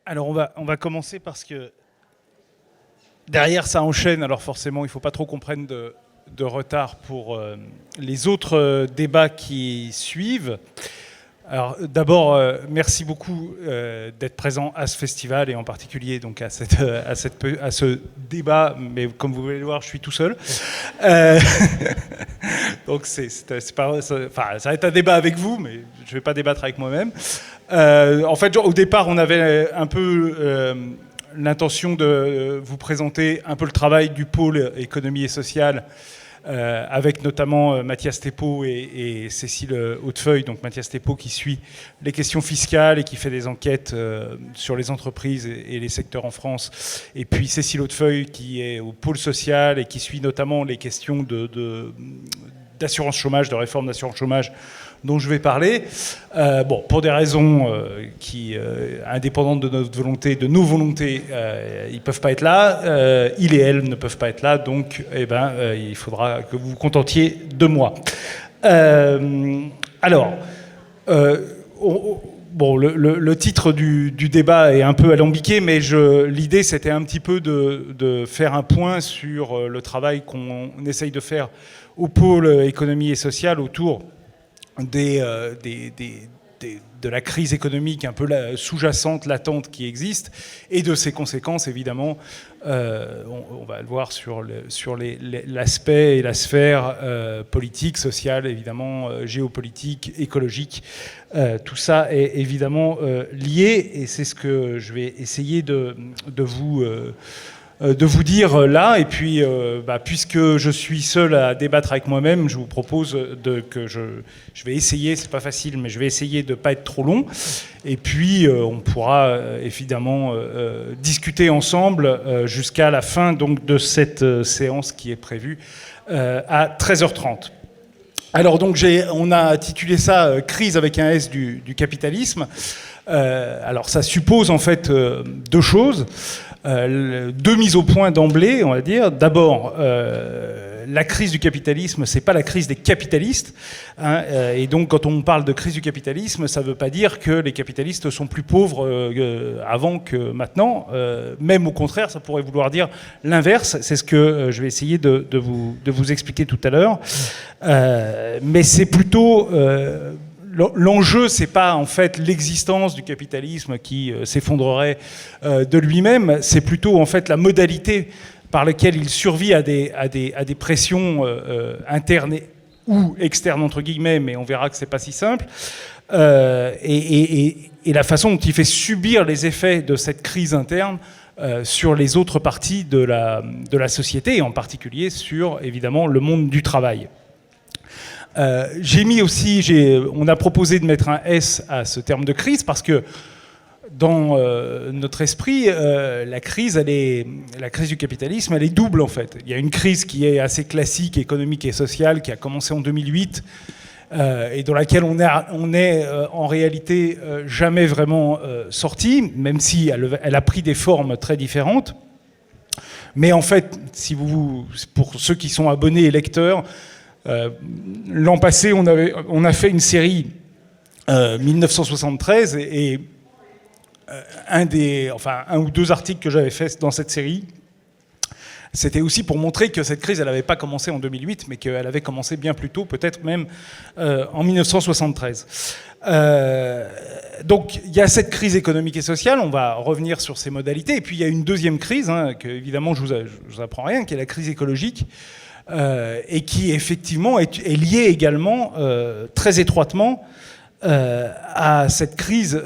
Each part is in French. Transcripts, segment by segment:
Alors on va commencer parce que derrière ça enchaîne, alors forcément il ne faut pas trop qu'on prenne de retard pour les autres débats qui suivent. Alors d'abord, merci beaucoup d'être présent à ce festival et en particulier donc à ce débat, mais comme vous pouvez le voir, je suis tout seul. Donc c'est pas, ça va être un débat avec vous, mais je ne vais pas débattre avec moi-même. En fait, au départ, on avait un peu l'intention de vous présenter un peu le travail du pôle économie et sociale, avec notamment Mathias Thépaut et Cécile Hautefeuille. Donc Mathias Thépaut qui suit les questions fiscales et qui fait des enquêtes sur les entreprises et les secteurs en France. Et puis Cécile Hautefeuille qui est au pôle social et qui suit notamment les questions d'assurance chômage, de réforme d'assurance chômage dont je vais parler. Bon, pour des raisons indépendantes de notre volonté, de nos volontés, ils ne peuvent pas être là. Ils et elles ne peuvent pas être là, donc il faudra que vous vous contentiez de moi. Le titre du débat est un peu alambiqué, mais l'idée c'était un petit peu de faire un point sur le travail qu'on essaye de faire au pôle économie et sociale autour de la crise économique un peu sous-jacente, latente qui existe, et de ses conséquences, évidemment. On va le voir sur l'aspect et la sphère politique, sociale, évidemment, géopolitique, écologique. Tout ça est évidemment lié, et c'est ce que je vais essayer de vous dire là. Et puis, puisque je suis seul à débattre avec moi-même, je vous propose que je vais essayer, c'est pas facile, mais je vais essayer de pas être trop long. Et puis, on pourra évidemment discuter ensemble jusqu'à la fin donc, de cette séance qui est prévue à 13h30. Alors, donc, on a intitulé ça « Crise avec un S du capitalisme ». Alors, ça suppose en fait deux choses. Deux mises au point d'emblée, on va dire. D'abord, la crise du capitalisme, c'est pas la crise des capitalistes. Et donc, quand on parle de crise du capitalisme, ça veut pas dire que les capitalistes sont plus pauvres avant que maintenant. Même au contraire, ça pourrait vouloir dire l'inverse. C'est ce que je vais essayer de vous expliquer tout à l'heure. Mais c'est plutôt... L'enjeu, c'est pas en fait l'existence du capitalisme qui s'effondrerait de lui-même, c'est plutôt en fait la modalité par laquelle il survit à des pressions internes ou externes entre guillemets, mais on verra que c'est pas si simple, et la façon dont il fait subir les effets de cette crise interne sur les autres parties de la société, et en particulier sur évidemment le monde du travail. On a proposé de mettre un S à ce terme de crise parce que dans notre esprit, la crise du capitalisme, elle est double en fait. Il y a une crise qui est assez classique, économique et sociale, qui a commencé en 2008 et dans laquelle on est en réalité jamais vraiment sorti, même si elle a pris des formes très différentes. Mais en fait, pour ceux qui sont abonnés et lecteurs, l'an passé, on a fait une série 1973 et un ou deux articles que j'avais fait dans cette série, c'était aussi pour montrer que cette crise, elle n'avait pas commencé en 2008, mais qu'elle avait commencé bien plus tôt, peut-être même en 1973. Donc il y a cette crise économique et sociale, on va revenir sur ses modalités, et puis il y a une deuxième crise, que évidemment je vous apprends rien, qui est la crise écologique. Et qui effectivement est lié également très étroitement à cette crise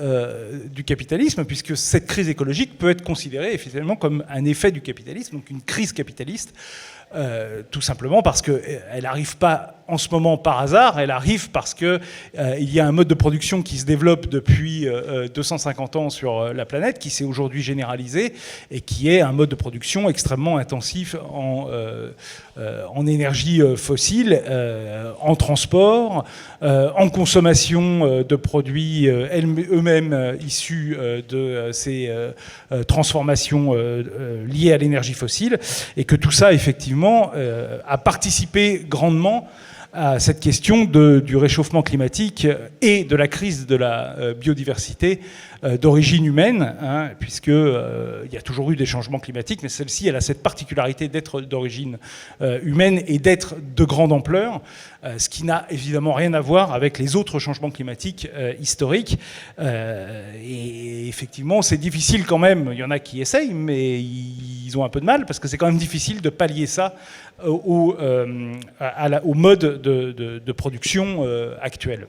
du capitalisme, puisque cette crise écologique peut être considérée effectivement comme un effet du capitalisme, donc une crise capitaliste, tout simplement parce qu'elle n'arrive pas en ce moment par hasard, elle arrive parce qu'il y a un mode de production qui se développe depuis 250 ans sur la planète, qui s'est aujourd'hui généralisé et qui est un mode de production extrêmement intensif en énergie fossile, en transport, en consommation de produits eux-mêmes issus de ces transformations liées à l'énergie fossile, et que tout ça effectivement a participé grandement à cette question du réchauffement climatique et de la crise de la biodiversité d'origine humaine, hein, puisque il y a toujours eu des changements climatiques, mais celle-ci, elle a cette particularité d'être d'origine humaine et d'être de grande ampleur, ce qui n'a évidemment rien à voir avec les autres changements climatiques historiques. Et effectivement, c'est difficile quand même. Il y en a qui essayent, mais ils ont un peu de mal parce que c'est quand même difficile de pallier ça au mode de production actuel.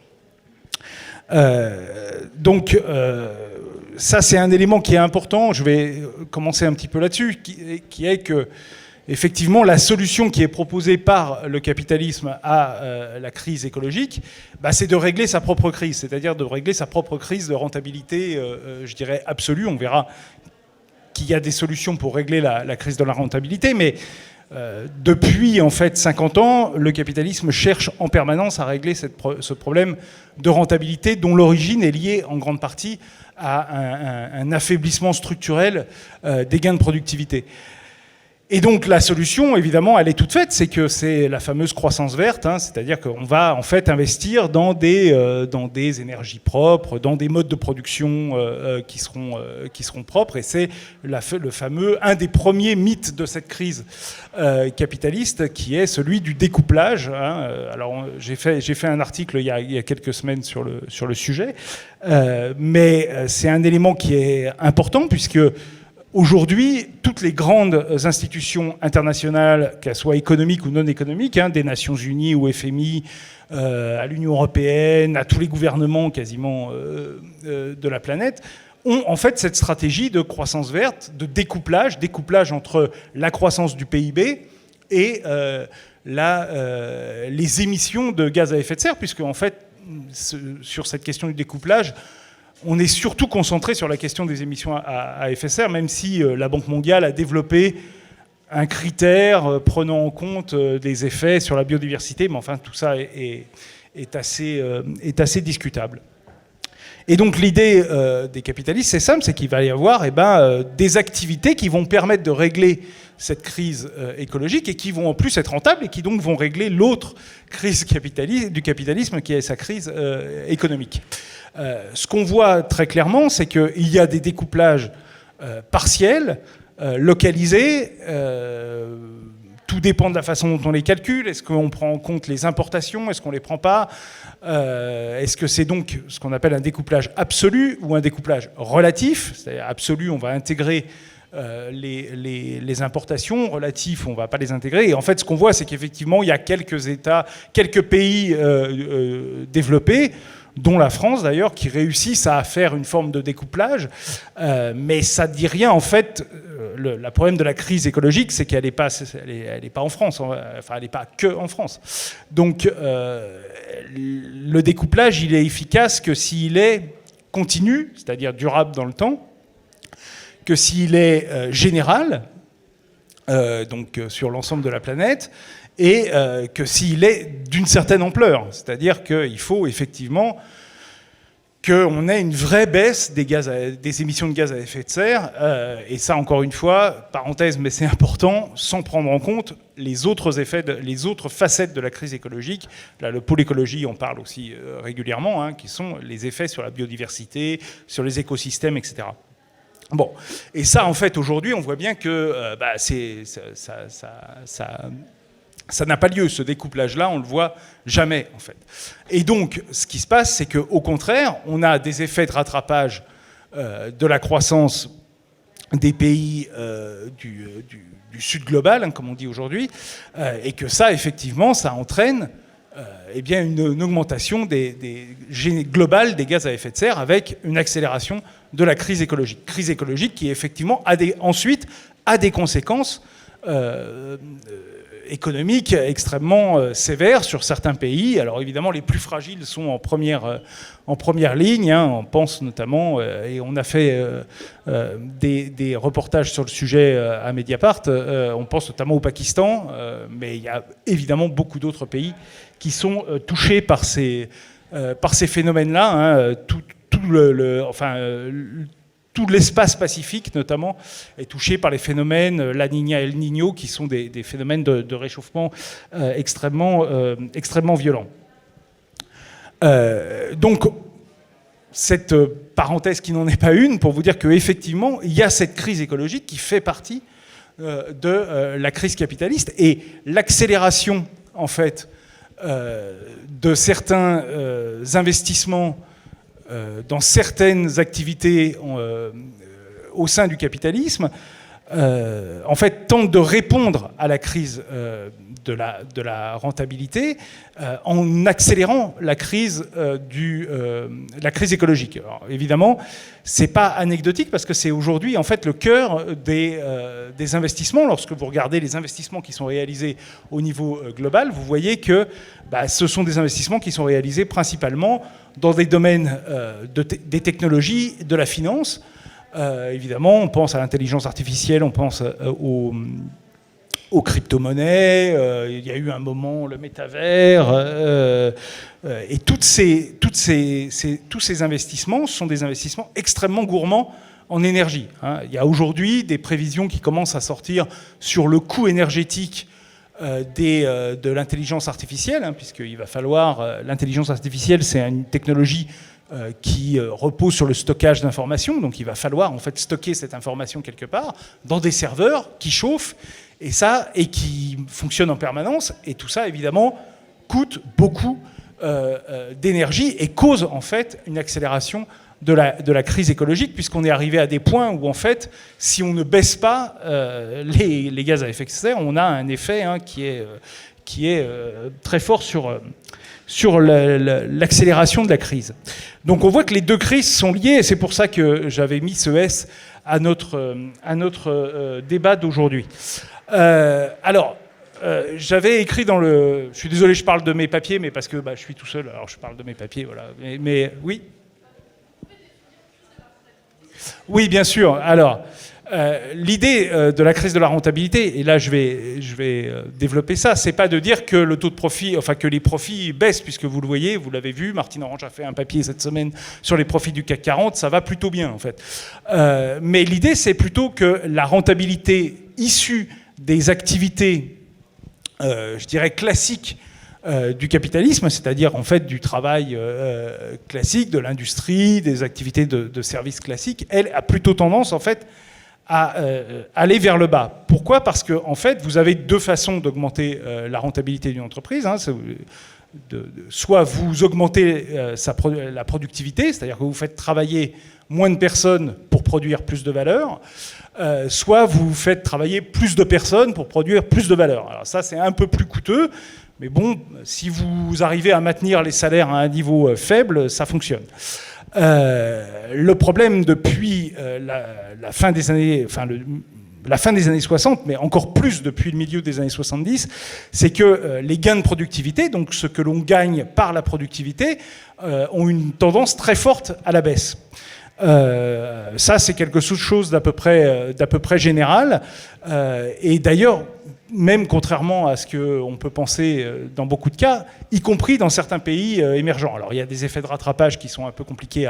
Donc, ça, c'est un élément qui est important. Je vais commencer un petit peu là-dessus, qui est que, effectivement, la solution qui est proposée par le capitalisme à la crise écologique, bah, c'est de régler sa propre crise, c'est-à-dire de régler sa propre crise de rentabilité, je dirais, absolue. On verra qu'il y a des solutions pour régler la crise de la rentabilité, mais depuis en fait 50 ans, le capitalisme cherche en permanence à régler ce problème de rentabilité dont l'origine est liée en grande partie à un affaiblissement structurel des gains de productivité. Et donc la solution, évidemment, elle est toute faite, c'est que c'est la fameuse croissance verte, hein, c'est-à-dire qu'on va en fait investir dans des énergies propres, dans des modes de production qui seront propres, et c'est le fameux, un des premiers mythes de cette crise capitaliste, qui est celui du découplage. Hein. Alors j'ai fait un article il y a quelques semaines sur le sujet, mais c'est un élément qui est important puisque aujourd'hui, toutes les grandes institutions internationales, qu'elles soient économiques ou non économiques, hein, des Nations Unies au FMI, à l'Union européenne, à tous les gouvernements quasiment de la planète, ont en fait cette stratégie de croissance verte, de découplage entre la croissance du PIB et les émissions de gaz à effet de serre, puisque en fait, sur cette question du découplage, on est surtout concentré sur la question des émissions à effet de serre, même si la Banque mondiale a développé un critère prenant en compte des effets sur la biodiversité, mais enfin tout ça est assez discutable. Et donc l'idée des capitalistes, c'est simple, c'est qu'il va y avoir des activités qui vont permettre de régler cette crise écologique et qui vont en plus être rentables et qui donc vont régler l'autre crise du capitalisme qui est sa crise économique. Ce qu'on voit très clairement, c'est qu'il y a des découplages partiels, localisés. Tout dépend de la façon dont on les calcule. Est-ce qu'on prend en compte les importations? Est-ce qu'on ne les prend pas? Est-ce que c'est donc ce qu'on appelle un découplage absolu ou un découplage relatif? C'est-à-dire absolu, on va intégrer les importations, relatifs, on ne va pas les intégrer. Et en fait, ce qu'on voit, c'est qu'effectivement, il y a quelques pays développés, dont la France d'ailleurs, qui réussissent à faire une forme de découplage, mais ça ne dit rien en fait. Le problème de la crise écologique, c'est qu'elle n'est pas en France, enfin elle n'est pas que en France. Donc le découplage, il est efficace que s'il est continu, c'est-à-dire durable dans le temps, que s'il est général, donc sur l'ensemble de la planète, et que s'il est d'une certaine ampleur. C'est-à-dire qu'il faut effectivement qu'on ait une vraie baisse des émissions de gaz à effet de serre, et ça, encore une fois, parenthèse, mais c'est important, sans prendre en compte les autres effets, les autres facettes de la crise écologique. Là, le pôle écologie en parle aussi régulièrement, hein, qui sont les effets sur la biodiversité, sur les écosystèmes, etc. Bon, et ça, en fait, aujourd'hui, on voit bien que ça n'a pas lieu, ce découplage-là, on ne le voit jamais, en fait. Et donc, ce qui se passe, c'est qu'au contraire, on a des effets de rattrapage de la croissance des pays du sud global, hein, comme on dit aujourd'hui, et que ça, effectivement, ça entraîne une augmentation globale des gaz à effet de serre avec une accélération de la crise écologique. Crise écologique qui, effectivement, ensuite a des conséquences économiques extrêmement sévères sur certains pays. Alors évidemment, les plus fragiles sont en première ligne. Hein. On pense notamment, et on a fait des reportages sur le sujet à Mediapart, on pense notamment au Pakistan, mais il y a évidemment beaucoup d'autres pays qui sont touchés par ces phénomènes-là. Hein. tout l'espace Pacifique, notamment, est touché par les phénomènes La Niña et El Niño, qui sont des phénomènes de réchauffement extrêmement violents. Donc, cette parenthèse qui n'en est pas une, pour vous dire qu'effectivement, il y a cette crise écologique qui fait partie de la crise capitaliste, et l'accélération, en fait, de certains investissements dans certaines activités au sein du capitalisme, en fait, tente de répondre à la crise de la rentabilité en accélérant la crise écologique. Alors, évidemment, c'est pas anecdotique parce que c'est aujourd'hui en fait le cœur des investissements. Lorsque vous regardez les investissements qui sont réalisés au niveau global, vous voyez que ce sont des investissements qui sont réalisés principalement dans des domaines des technologies, de la finance. Évidemment, on pense à l'intelligence artificielle, on pense aux crypto-monnaies, il y a eu un moment le métavers, et tous ces investissements sont des investissements extrêmement gourmands en énergie. Il y a aujourd'hui des prévisions qui commencent à sortir sur le coût énergétique de l'intelligence artificielle, puisqu'il va falloir... L'intelligence artificielle, c'est une technologie qui repose sur le stockage d'informations, donc il va falloir en fait stocker cette information quelque part dans des serveurs qui chauffent et qui fonctionnent en permanence, et tout ça évidemment coûte beaucoup d'énergie et cause en fait une accélération de la crise écologique, puisqu'on est arrivé à des points où en fait si on ne baisse pas les gaz à effet de serre, on a un effet qui est très fort sur l'accélération de la crise. Donc on voit que les deux crises sont liées, et c'est pour ça que j'avais mis ce S à notre débat d'aujourd'hui. J'avais écrit dans le... Je suis désolé, je parle de mes papiers, mais parce que je suis tout seul, alors je parle de mes papiers, voilà. Mais oui. Oui, bien sûr. Alors... l'idée de la crise de la rentabilité, et là je vais développer ça, c'est pas de dire que le taux de profit, enfin que les profits baissent, puisque vous le voyez, vous l'avez vu, Martine Orange a fait un papier cette semaine sur les profits du CAC 40, ça va plutôt bien en fait. Mais l'idée c'est plutôt que la rentabilité issue des activités, je dirais classiques, du capitalisme, c'est-à-dire en fait du travail classique, de l'industrie, des activités de services classiques, elle a plutôt tendance en fait à aller vers le bas. Pourquoi ? Parce que en fait, vous avez deux façons d'augmenter la rentabilité d'une entreprise. Soit vous augmentez la productivité, c'est-à-dire que vous faites travailler moins de personnes pour produire plus de valeur, soit vous faites travailler plus de personnes pour produire plus de valeur. Alors ça, c'est un peu plus coûteux, mais bon, si vous arrivez à maintenir les salaires à un niveau faible, ça fonctionne. Le problème depuis la fin des années 60, mais encore plus depuis le milieu des années 70, c'est que les gains de productivité, donc ce que l'on gagne par la productivité, ont une tendance très forte à la baisse. Ça, c'est quelque chose d'à peu près général. Et d'ailleurs, même contrairement à ce qu'on peut penser dans beaucoup de cas, y compris dans certains pays émergents. Alors il y a des effets de rattrapage qui sont un peu compliqués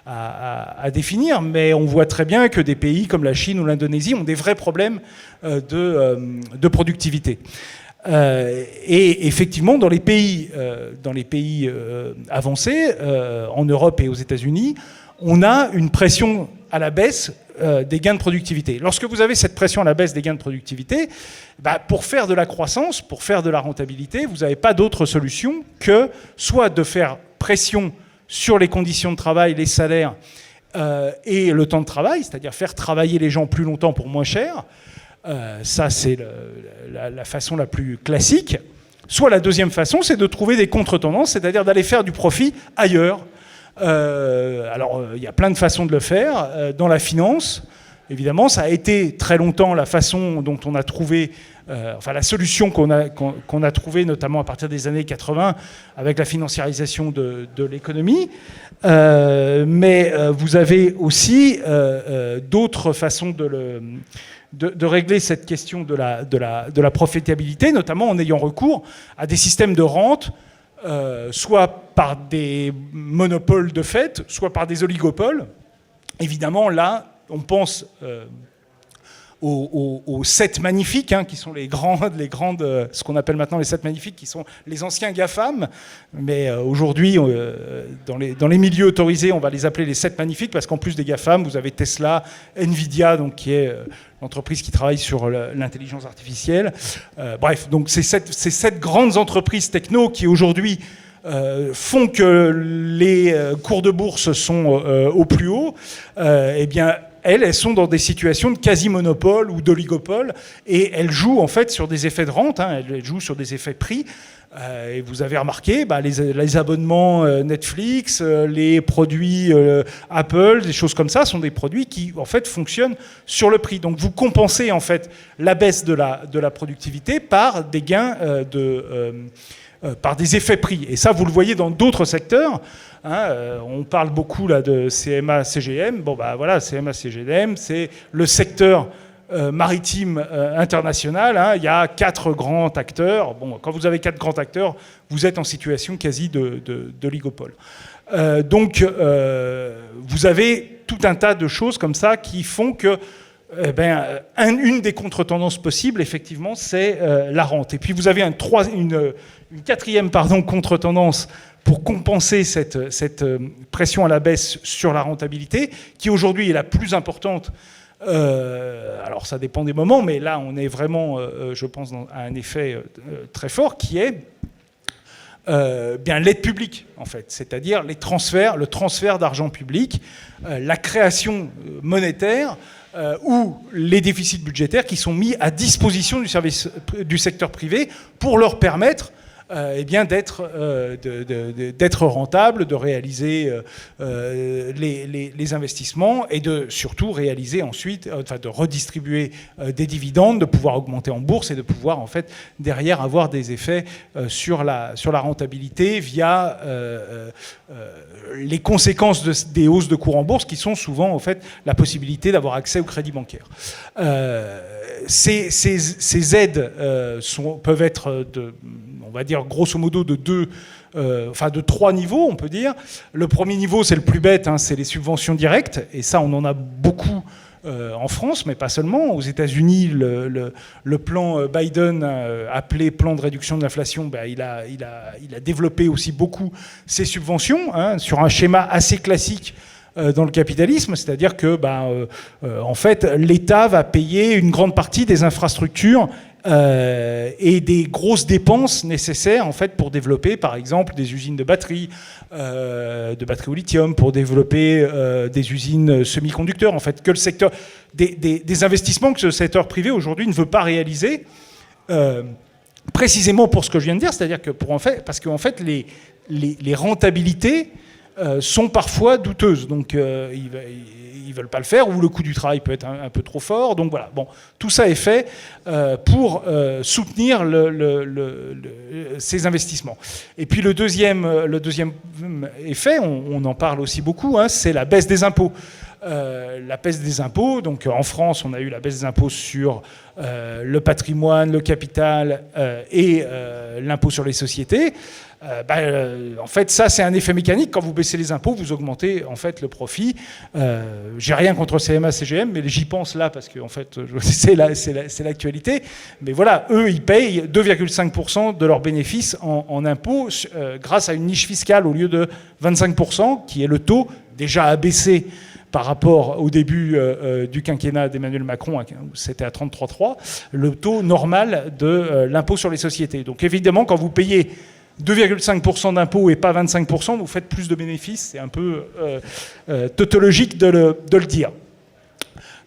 à définir, mais on voit très bien que des pays comme la Chine ou l'Indonésie ont des vrais problèmes de productivité. Et effectivement, dans les pays avancés, en Europe et aux États-Unis, on a une pression à la baisse des gains de productivité. Lorsque vous avez cette pression à la baisse des gains de productivité, pour faire de la croissance, pour faire de la rentabilité, vous n'avez pas d'autre solution que soit de faire pression sur les conditions de travail, les salaires et le temps de travail, c'est-à-dire faire travailler les gens plus longtemps pour moins cher. Ça, c'est la façon la plus classique. Soit la deuxième façon, c'est de trouver des contre-tendances, c'est-à-dire d'aller faire du profit ailleurs. Alors, il y a plein de façons de le faire. Dans la finance, évidemment, ça a été très longtemps la façon dont on a trouvé, la solution qu'on a trouvée, notamment à partir des années 80, avec la financiarisation de l'économie. Mais vous avez aussi d'autres façons de régler cette question de la profitabilité, notamment en ayant recours à des systèmes de rente, soit par des monopoles de fait, soit par des oligopoles, évidemment, là, on pense aux 7 magnifiques, qui sont les grandes, ce qu'on appelle maintenant les 7 magnifiques, qui sont les anciens GAFAM. Mais aujourd'hui, dans les milieux autorisés, on va les appeler les 7 magnifiques, parce qu'en plus des GAFAM, vous avez Tesla, Nvidia, donc, qui est l'entreprise qui travaille sur l'intelligence artificielle. Bref, donc ces 7 grandes entreprises techno qui aujourd'hui font que les cours de bourse sont au plus haut, eh bien, elles sont dans des situations de quasi-monopole ou d'oligopole, et elles jouent en fait sur des effets de rente, elles jouent sur des effets prix. Et vous avez remarqué, les abonnements Netflix, les produits Apple, des choses comme ça, sont des produits qui en fait fonctionnent sur le prix. Donc vous compensez en fait la baisse de la productivité par des gains par des effets prix. Et ça, vous le voyez dans d'autres secteurs. On parle beaucoup là de CMA-CGM. Voilà, CMA-CGM, c'est le secteur maritime international. Il y a 4 grands acteurs. Quand vous avez 4 grands acteurs, vous êtes en situation quasi d'oligopole. Donc, vous avez tout un tas de choses comme ça qui font que une des contre-tendances possibles, effectivement, c'est la rente. Et puis vous avez une quatrième contre-tendance pour compenser cette pression à la baisse sur la rentabilité, qui aujourd'hui est la plus importante. Alors ça dépend des moments, mais là on est vraiment, je pense, à un effet très fort, qui est l'aide publique, en fait, c'est-à-dire le transfert d'argent public, la création monétaire, ou les déficits budgétaires qui sont mis à disposition du secteur privé pour leur permettre d'être rentable, de réaliser les investissements et de surtout réaliser ensuite, de redistribuer des dividendes, de pouvoir augmenter en bourse et de pouvoir en fait derrière avoir des effets sur la rentabilité via les conséquences des hausses de cours en bourse, qui sont souvent en fait la possibilité d'avoir accès au crédit bancaire. Ces aides peuvent être on va dire grosso modo de 3 niveaux, on peut dire. Le premier niveau, c'est le plus bête, c'est les subventions directes, et ça, on en a beaucoup en France, mais pas seulement. Aux États-Unis, le plan Biden, appelé plan de réduction de l'inflation, il a développé aussi beaucoup ces subventions, sur un schéma assez classique dans le capitalisme, c'est-à-dire que en fait, l'État va payer une grande partie des infrastructures et des grosses dépenses nécessaires en fait pour développer par exemple des usines de batteries au lithium, pour développer des usines semi-conducteurs, en fait, que le secteur des investissements que le secteur privé aujourd'hui ne veut pas réaliser, précisément pour ce que je viens de dire, c'est-à-dire que parce qu'en fait les rentabilités sont parfois douteuses, donc ils veulent pas le faire, ou le coût du travail peut être un peu trop fort. Donc voilà, tout ça est fait pour soutenir ces investissements. Et puis le deuxième effet, on en parle aussi beaucoup, c'est la baisse des impôts. La baisse des impôts, donc en France, on a eu la baisse des impôts sur le patrimoine, le capital et l'impôt sur les sociétés. En fait, ça, c'est un effet mécanique. Quand vous baissez les impôts, vous augmentez en fait le profit. J'ai rien contre CMA, CGM, mais j'y pense là parce que en fait, c'est l'actualité. Mais voilà, eux, ils payent 2,5% de leurs bénéfices en impôts grâce à une niche fiscale au lieu de 25%, qui est le taux déjà abaissé par rapport au début du quinquennat d'Emmanuel Macron, où c'était à 33,3, le taux normal de l'impôt sur les sociétés. Donc évidemment, quand vous payez 2,5% d'impôts et pas 25%, vous faites plus de bénéfices. C'est un peu tautologique de le dire.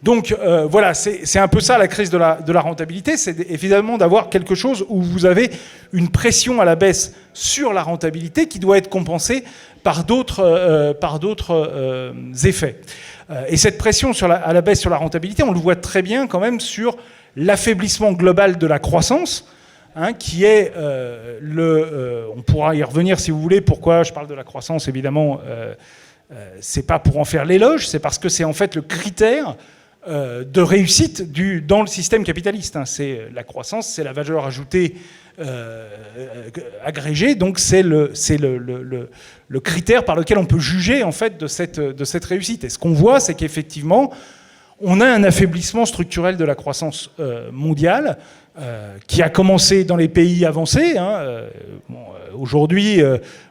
Donc voilà, c'est un peu ça la crise de la rentabilité, c'est évidemment d'avoir quelque chose où vous avez une pression à la baisse sur la rentabilité qui doit être compensée par d'autres effets. Et cette pression à la baisse sur la rentabilité, on le voit très bien quand même sur l'affaiblissement global de la croissance, qui est on pourra y revenir si vous voulez. Pourquoi je parle de la croissance, évidemment, c'est pas pour en faire l'éloge, c'est parce que c'est en fait le critère de réussite dans le système capitaliste. C'est la croissance, c'est la valeur ajoutée agrégé. Donc c'est le critère par lequel on peut juger en fait de cette réussite. Et ce qu'on voit, c'est qu'effectivement, on a un affaiblissement structurel de la croissance mondiale qui a commencé dans les pays avancés. Aujourd'hui,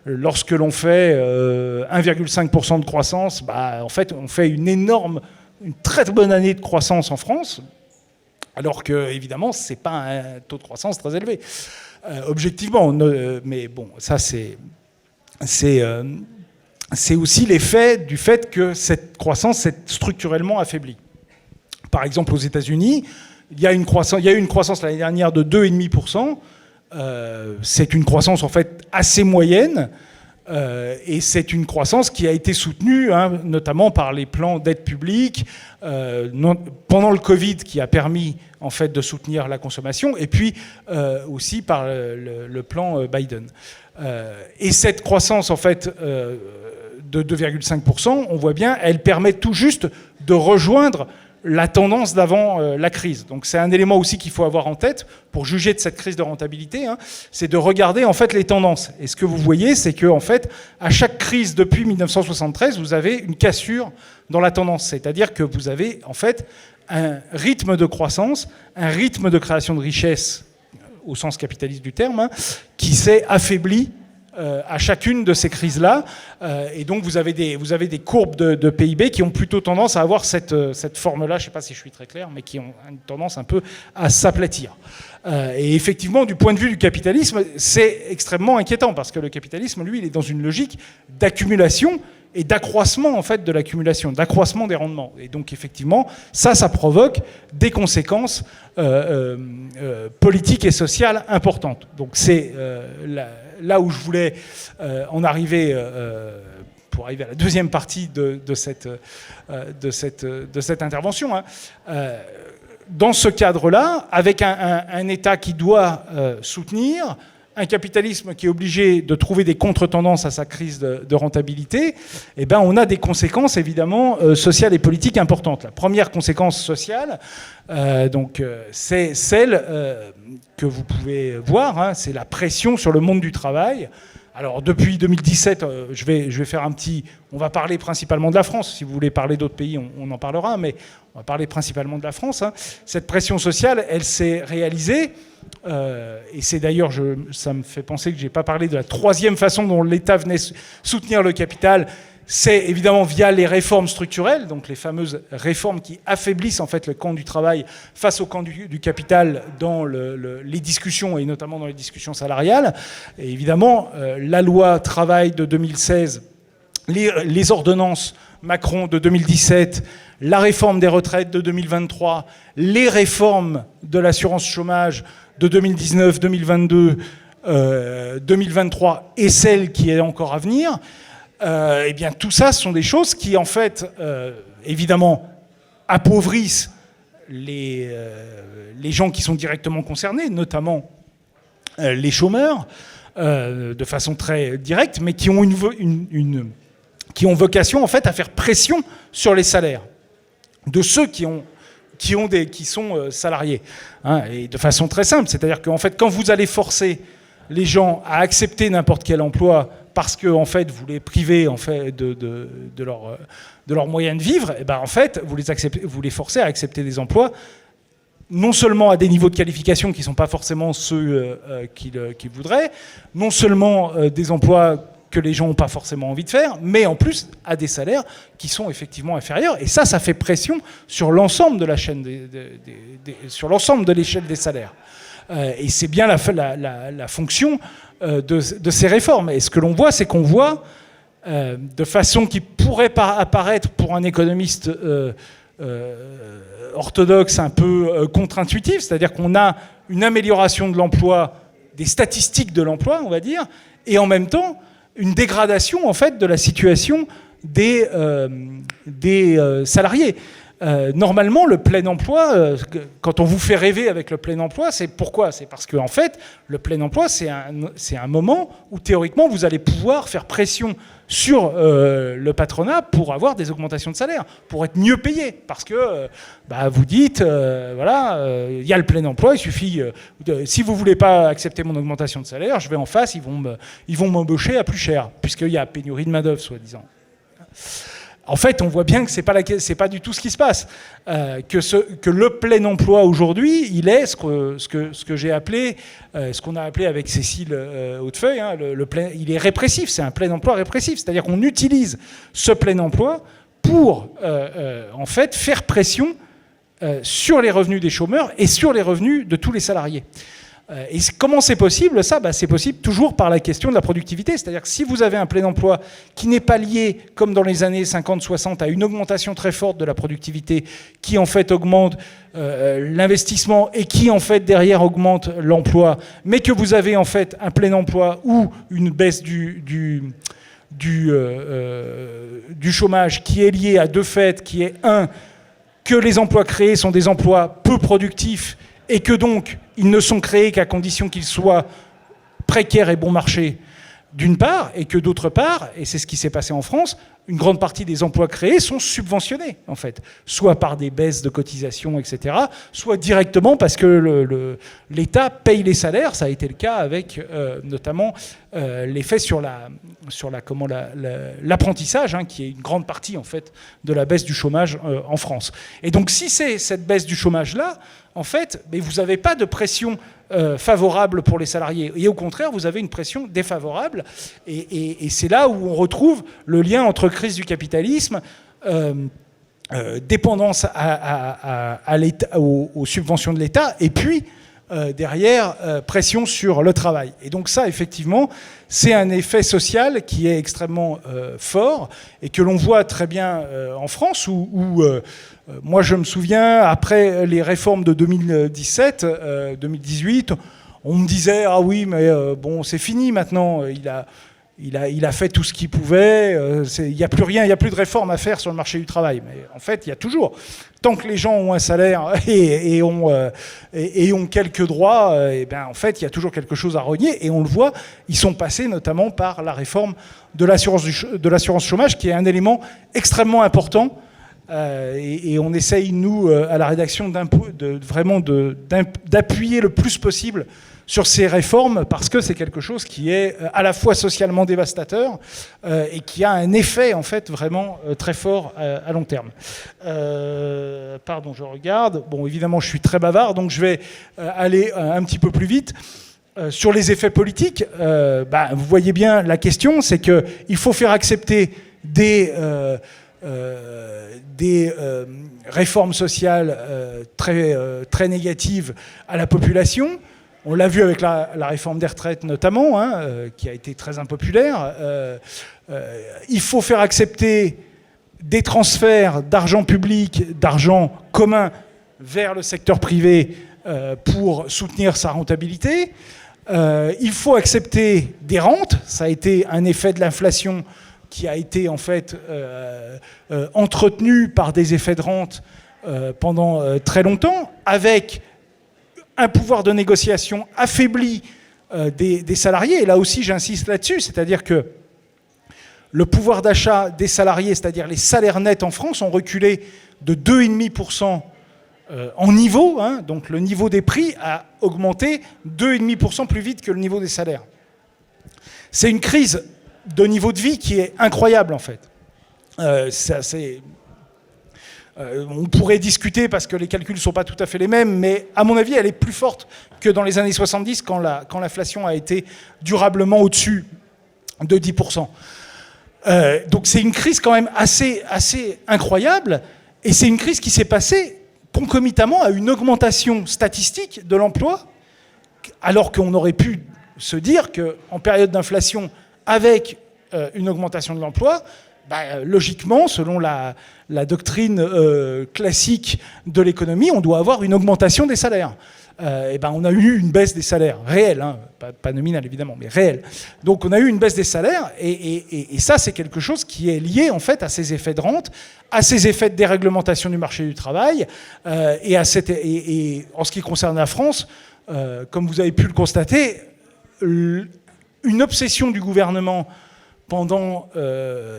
lorsque l'on fait 1,5% de croissance, en fait, on fait une très bonne année de croissance en France, alors que, évidemment, ce n'est pas un taux de croissance très élevé. Objectivement, mais bon, ça c'est aussi l'effet du fait que cette croissance s'est structurellement affaiblie. Par exemple, aux États-Unis, il y a eu une croissance l'année dernière de 2,5%. C'est une croissance en fait assez moyenne. Et c'est une croissance qui a été soutenue, notamment par les plans d'aide publique, pendant le Covid, qui a permis en fait de soutenir la consommation, et puis aussi par le plan Biden. Et cette croissance en fait de 2,5%, on voit bien, elle permet tout juste de rejoindre la tendance d'avant la crise. Donc c'est un élément aussi qu'il faut avoir en tête pour juger de cette crise de rentabilité, c'est de regarder en fait les tendances. Et ce que vous voyez, c'est que en fait, à chaque crise depuis 1973, vous avez une cassure dans la tendance. C'est-à-dire que vous avez en fait un rythme de croissance, un rythme de création de richesse au sens capitaliste du terme, qui s'est affaibli à chacune de ces crises-là. Et donc vous avez des courbes de PIB qui ont plutôt tendance à avoir cette forme-là, je ne sais pas si je suis très clair, mais qui ont une tendance un peu à s'aplatir. Et effectivement, du point de vue du capitalisme, c'est extrêmement inquiétant, parce que le capitalisme, lui, il est dans une logique d'accumulation et d'accroissement en fait de l'accumulation, d'accroissement des rendements. Et donc effectivement, ça provoque des conséquences politiques et sociales importantes. Donc c'est là où je voulais en arriver pour arriver à la deuxième partie de cette intervention. Dans ce cadre-là, avec un État qui doit soutenir, un capitalisme qui est obligé de trouver des contre-tendances à sa crise de rentabilité, on a des conséquences évidemment sociales et politiques importantes. La première conséquence sociale, c'est celle que vous pouvez voir, c'est la pression sur le monde du travail. Alors depuis 2017, je vais faire un petit... On va parler principalement de la France. Si vous voulez parler d'autres pays, on en parlera, mais on va parler principalement de la France. Cette pression sociale, elle s'est réalisée, et c'est d'ailleurs, ça me fait penser que je n'ai pas parlé de la troisième façon dont l'État venait soutenir le capital. C'est évidemment via les réformes structurelles, donc les fameuses réformes qui affaiblissent en fait le camp du travail face au camp du capital dans les discussions, et notamment dans les discussions salariales. Et évidemment, la loi travail de 2016, les ordonnances Macron de 2017, la réforme des retraites de 2023, les réformes de l'assurance chômage de 2019, 2022, 2023 et celle qui est encore à venir, tout ça, ce sont des choses qui, en fait, évidemment, appauvrissent les gens qui sont directement concernés, notamment les chômeurs, de façon très directe, mais qui ont vocation, en fait, à faire pression sur les salaires de ceux qui sont salariés, et de façon très simple. C'est-à-dire qu'en fait, quand vous allez forcer les gens à accepter n'importe quel emploi parce que en fait vous les privez en fait de leur moyen de vivre, en fait vous les forcez à accepter des emplois non seulement à des niveaux de qualification qui ne sont pas forcément ceux qu'ils voudraient, non seulement des emplois que les gens n'ont pas forcément envie de faire, mais en plus à des salaires qui sont effectivement inférieurs. Et ça fait pression sur l'ensemble de la chaîne, sur l'ensemble de l'échelle des salaires. Et c'est bien la fonction de ces réformes. Et ce que l'on voit, c'est qu'on voit, de façon qui pourrait apparaître pour un économiste orthodoxe un peu contre-intuitive, c'est-à-dire qu'on a une amélioration de l'emploi, des statistiques de l'emploi, on va dire, et en même temps une dégradation en fait de la situation des salariés. normalement, le plein emploi, quand on vous fait rêver avec le plein emploi, c'est pourquoi ? C'est parce qu'en fait, le plein emploi, c'est un moment où, théoriquement, vous allez pouvoir faire pression sur le patronat pour avoir des augmentations de salaire, pour être mieux payé. Parce que vous dites, il y a le plein emploi, il suffit, si vous ne voulez pas accepter mon augmentation de salaire, je vais en face, ils vont m'embaucher à plus cher, puisqu'il y a pénurie de main-d'œuvre, soi-disant. En fait, on voit bien que c'est pas du tout ce qui se passe. Que le plein emploi aujourd'hui, il est ce que j'ai appelé, ce qu'on a appelé avec Cécile Hautefeuille, hein, il est répressif. C'est un plein emploi répressif, c'est-à-dire qu'on utilise ce plein emploi pour en fait faire pression sur les revenus des chômeurs et sur les revenus de tous les salariés. Et comment c'est possible ça ? C'est possible toujours par la question de la productivité. C'est-à-dire que si vous avez un plein emploi qui n'est pas lié, comme dans les années 50-60, à une augmentation très forte de la productivité qui en fait augmente l'investissement et qui en fait derrière augmente l'emploi, mais que vous avez en fait un plein emploi ou une baisse du chômage qui est lié à deux faits, qui est que les emplois créés sont des emplois peu productifs et que donc ils ne sont créés qu'à condition qu'ils soient précaires et bon marché, d'une part, et que d'autre part, et c'est ce qui s'est passé en France, une grande partie des emplois créés sont subventionnés, en fait, soit par des baisses de cotisations, etc., soit directement parce que l'État paye les salaires. Ça a été le cas avec notamment l'effet sur l'apprentissage, hein, qui est une grande partie, en fait, de la baisse du chômage en France. Et donc, si c'est cette baisse du chômage-là, en fait, mais vous n'avez pas de pression favorable pour les salariés. Et au contraire, vous avez une pression défavorable. Et c'est là où on retrouve le lien entre crise du capitalisme, dépendance aux subventions de l'État, et puis derrière, pression sur le travail. Et donc ça, effectivement, c'est un effet social qui est extrêmement fort et que l'on voit très bien en France, où moi je me souviens, après les réformes de 2017, 2018, on me disait « Ah oui, mais bon, c'est fini maintenant, il a fait tout ce qu'il pouvait, il n'y a plus rien, il n'y a plus de réforme à faire sur le marché du travail. » Mais en fait, il y a toujours. Tant que les gens ont un salaire et ont quelques droits, en fait, il y a toujours quelque chose à renier. Et on le voit, ils sont passés notamment par la réforme de l'assurance chômage, qui est un élément extrêmement important. Et on essaye, nous, à la rédaction, d'appuyer le plus possible sur ces réformes, parce que c'est quelque chose qui est à la fois socialement dévastateur et qui a un effet, en fait, vraiment très fort à long terme. Pardon, je regarde. Bon, évidemment, je suis très bavard, donc je vais aller un petit peu plus vite. Sur les effets politiques, vous voyez bien la question, c'est qu'il faut faire accepter des réformes sociales très négatives à la population. On l'a vu avec la réforme des retraites notamment, hein, qui a été très impopulaire. Il faut faire accepter des transferts d'argent public, d'argent commun vers le secteur privé pour soutenir sa rentabilité. Il faut accepter des rentes. Ça a été un effet de l'inflation qui a été en fait entretenu par des effets de rente pendant très longtemps, avec un pouvoir de négociation affaibli des salariés. Et là aussi, j'insiste là-dessus, c'est-à-dire que le pouvoir d'achat des salariés, c'est-à-dire les salaires nets en France, ont reculé de 2,5% en niveau, hein, donc le niveau des prix a augmenté 2,5% plus vite que le niveau des salaires. C'est une crise de niveau de vie qui est incroyable, en fait. On pourrait discuter parce que les calculs ne sont pas tout à fait les mêmes, mais à mon avis, elle est plus forte que dans les années 70 quand l'inflation a été durablement au-dessus de 10%. Donc c'est une crise quand même assez incroyable, et c'est une crise qui s'est passée concomitamment à une augmentation statistique de l'emploi, alors qu'on aurait pu se dire qu'en période d'inflation, avec une augmentation de l'emploi, logiquement, selon la doctrine classique de l'économie, on doit avoir une augmentation des salaires. On a eu une baisse des salaires réelle, hein, pas nominale évidemment, mais réelle. Donc on a eu une baisse des salaires, et ça c'est quelque chose qui est lié en fait à ces effets de rente, à ces effets de déréglementation du marché du travail, et en ce qui concerne la France, comme vous avez pu le constater, une obsession du gouvernement pendant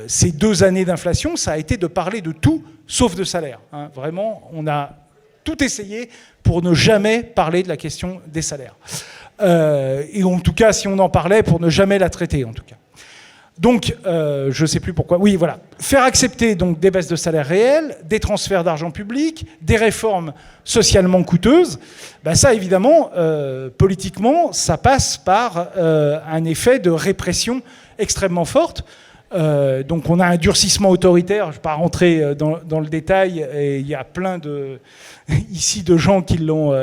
ces 2 années d'inflation, ça a été de parler de tout sauf de salaire. Hein. Vraiment, on a tout essayé pour ne jamais parler de la question des salaires. Et en tout cas, si on en parlait, pour ne jamais la traiter, en tout cas. Donc, je ne sais plus pourquoi. Oui, voilà. Faire accepter donc des baisses de salaire réelles, des transferts d'argent public, des réformes socialement coûteuses, ça, évidemment, politiquement, ça passe par un effet de répression extrêmement forte. Donc on a un durcissement autoritaire, je ne vais pas rentrer dans le détail, et il y a plein ici de gens qui l'ont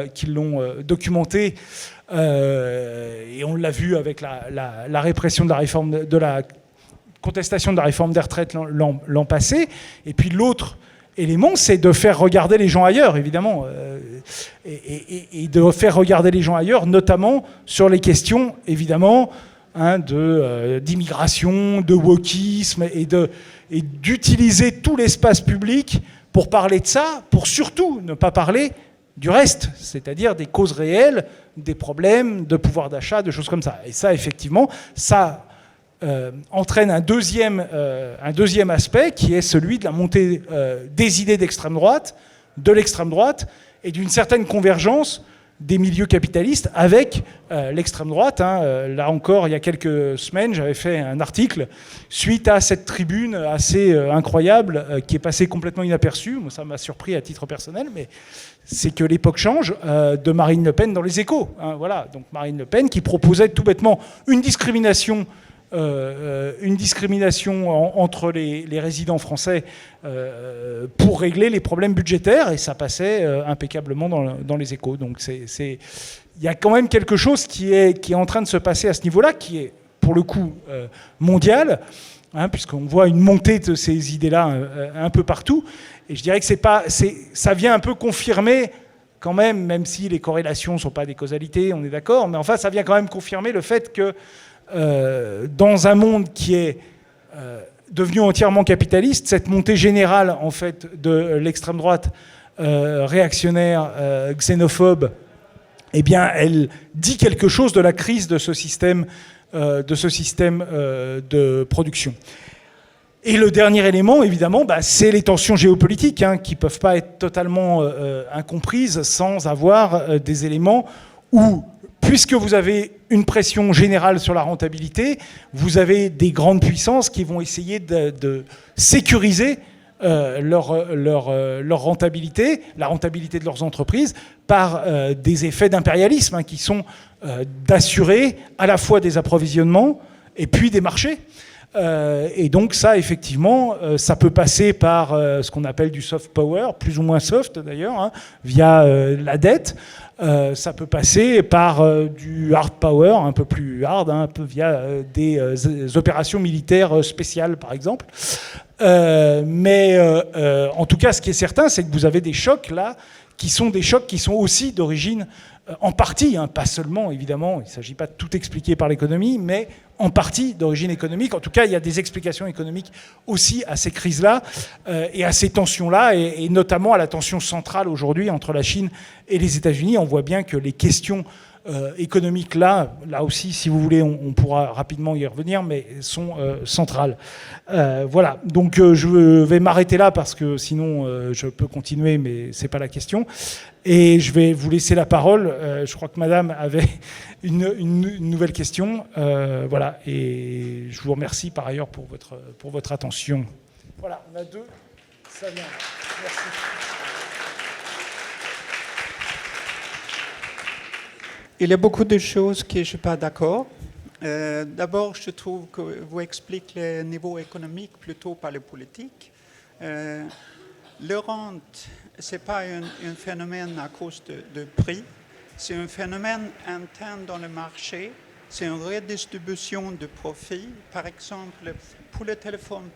documenté, et on l'a vu avec la répression de la réforme, de la contestation de la réforme des retraites l'an passé. Et puis l'autre élément, c'est de faire regarder les gens ailleurs, évidemment, et de faire regarder les gens ailleurs, notamment sur les questions, évidemment, d'immigration, de wokisme, et d'utiliser tout l'espace public pour parler de ça, pour surtout ne pas parler du reste, c'est-à-dire des causes réelles, des problèmes de pouvoir d'achat, de choses comme ça. Et ça, effectivement, ça entraîne un deuxième aspect qui est celui de la montée des idées d'extrême droite, de l'extrême droite, et d'une certaine convergence des milieux capitalistes avec l'extrême droite. Là encore, il y a quelques semaines, j'avais fait un article suite à cette tribune assez incroyable qui est passée complètement inaperçue. Moi, ça m'a surpris à titre personnel, mais c'est que l'époque change, de Marine Le Pen dans Les Échos. Voilà, donc Marine Le Pen qui proposait tout bêtement une discrimination entre les résidents français pour régler les problèmes budgétaires, et ça passait impeccablement dans les Échos. Donc il y a quand même quelque chose qui est en train de se passer à ce niveau-là, qui est pour le coup mondial, puisqu'on voit une montée de ces idées-là un peu partout. Et je dirais que ça vient un peu confirmer quand même si les corrélations ne sont pas des causalités, on est d'accord, mais enfin ça vient quand même confirmer le fait que dans un monde qui est devenu entièrement capitaliste, cette montée générale en fait de l'extrême droite réactionnaire, xénophobe, eh bien, elle dit quelque chose de la crise de ce système de production. Et le dernier élément, évidemment, c'est les tensions géopolitiques qui ne peuvent pas être totalement incomprises sans avoir des éléments où, puisque vous avez une pression générale sur la rentabilité, vous avez des grandes puissances qui vont essayer de sécuriser leur rentabilité, la rentabilité de leurs entreprises, par des effets d'impérialisme qui sont d'assurer à la fois des approvisionnements et puis des marchés. Et donc ça, effectivement, ça peut passer par ce qu'on appelle du soft power, plus ou moins soft d'ailleurs, via la dette. Ça peut passer par du hard power, un peu plus hard, un peu via des opérations militaires spéciales, par exemple. Mais en tout cas, ce qui est certain, c'est que vous avez des chocs là, qui sont des chocs qui sont aussi d'origine, en partie, pas seulement, évidemment, il ne s'agit pas de tout expliquer par l'économie, mais en partie d'origine économique. En tout cas, il y a des explications économiques aussi à ces crises-là et à ces tensions-là, et notamment à la tension centrale aujourd'hui entre la Chine et les États-Unis. On voit bien que les questions économiques là aussi, si vous voulez, on pourra rapidement y revenir, mais sont centrales. Voilà, donc je vais m'arrêter là parce que sinon je peux continuer, mais ce n'est pas la question. Et je vais vous laisser la parole. Je crois que madame avait une nouvelle question. Voilà, et je vous remercie par ailleurs pour votre attention. Voilà, on a deux. Ça vient. Merci. Il y a beaucoup de choses que je ne suis pas d'accord. D'abord, je trouve que vous expliquez le niveau économique plutôt par le politique. Le rente, ce n'est pas un phénomène à cause de prix, c'est un phénomène interne dans le marché c'est une redistribution de profit. Par exemple, pour le téléphone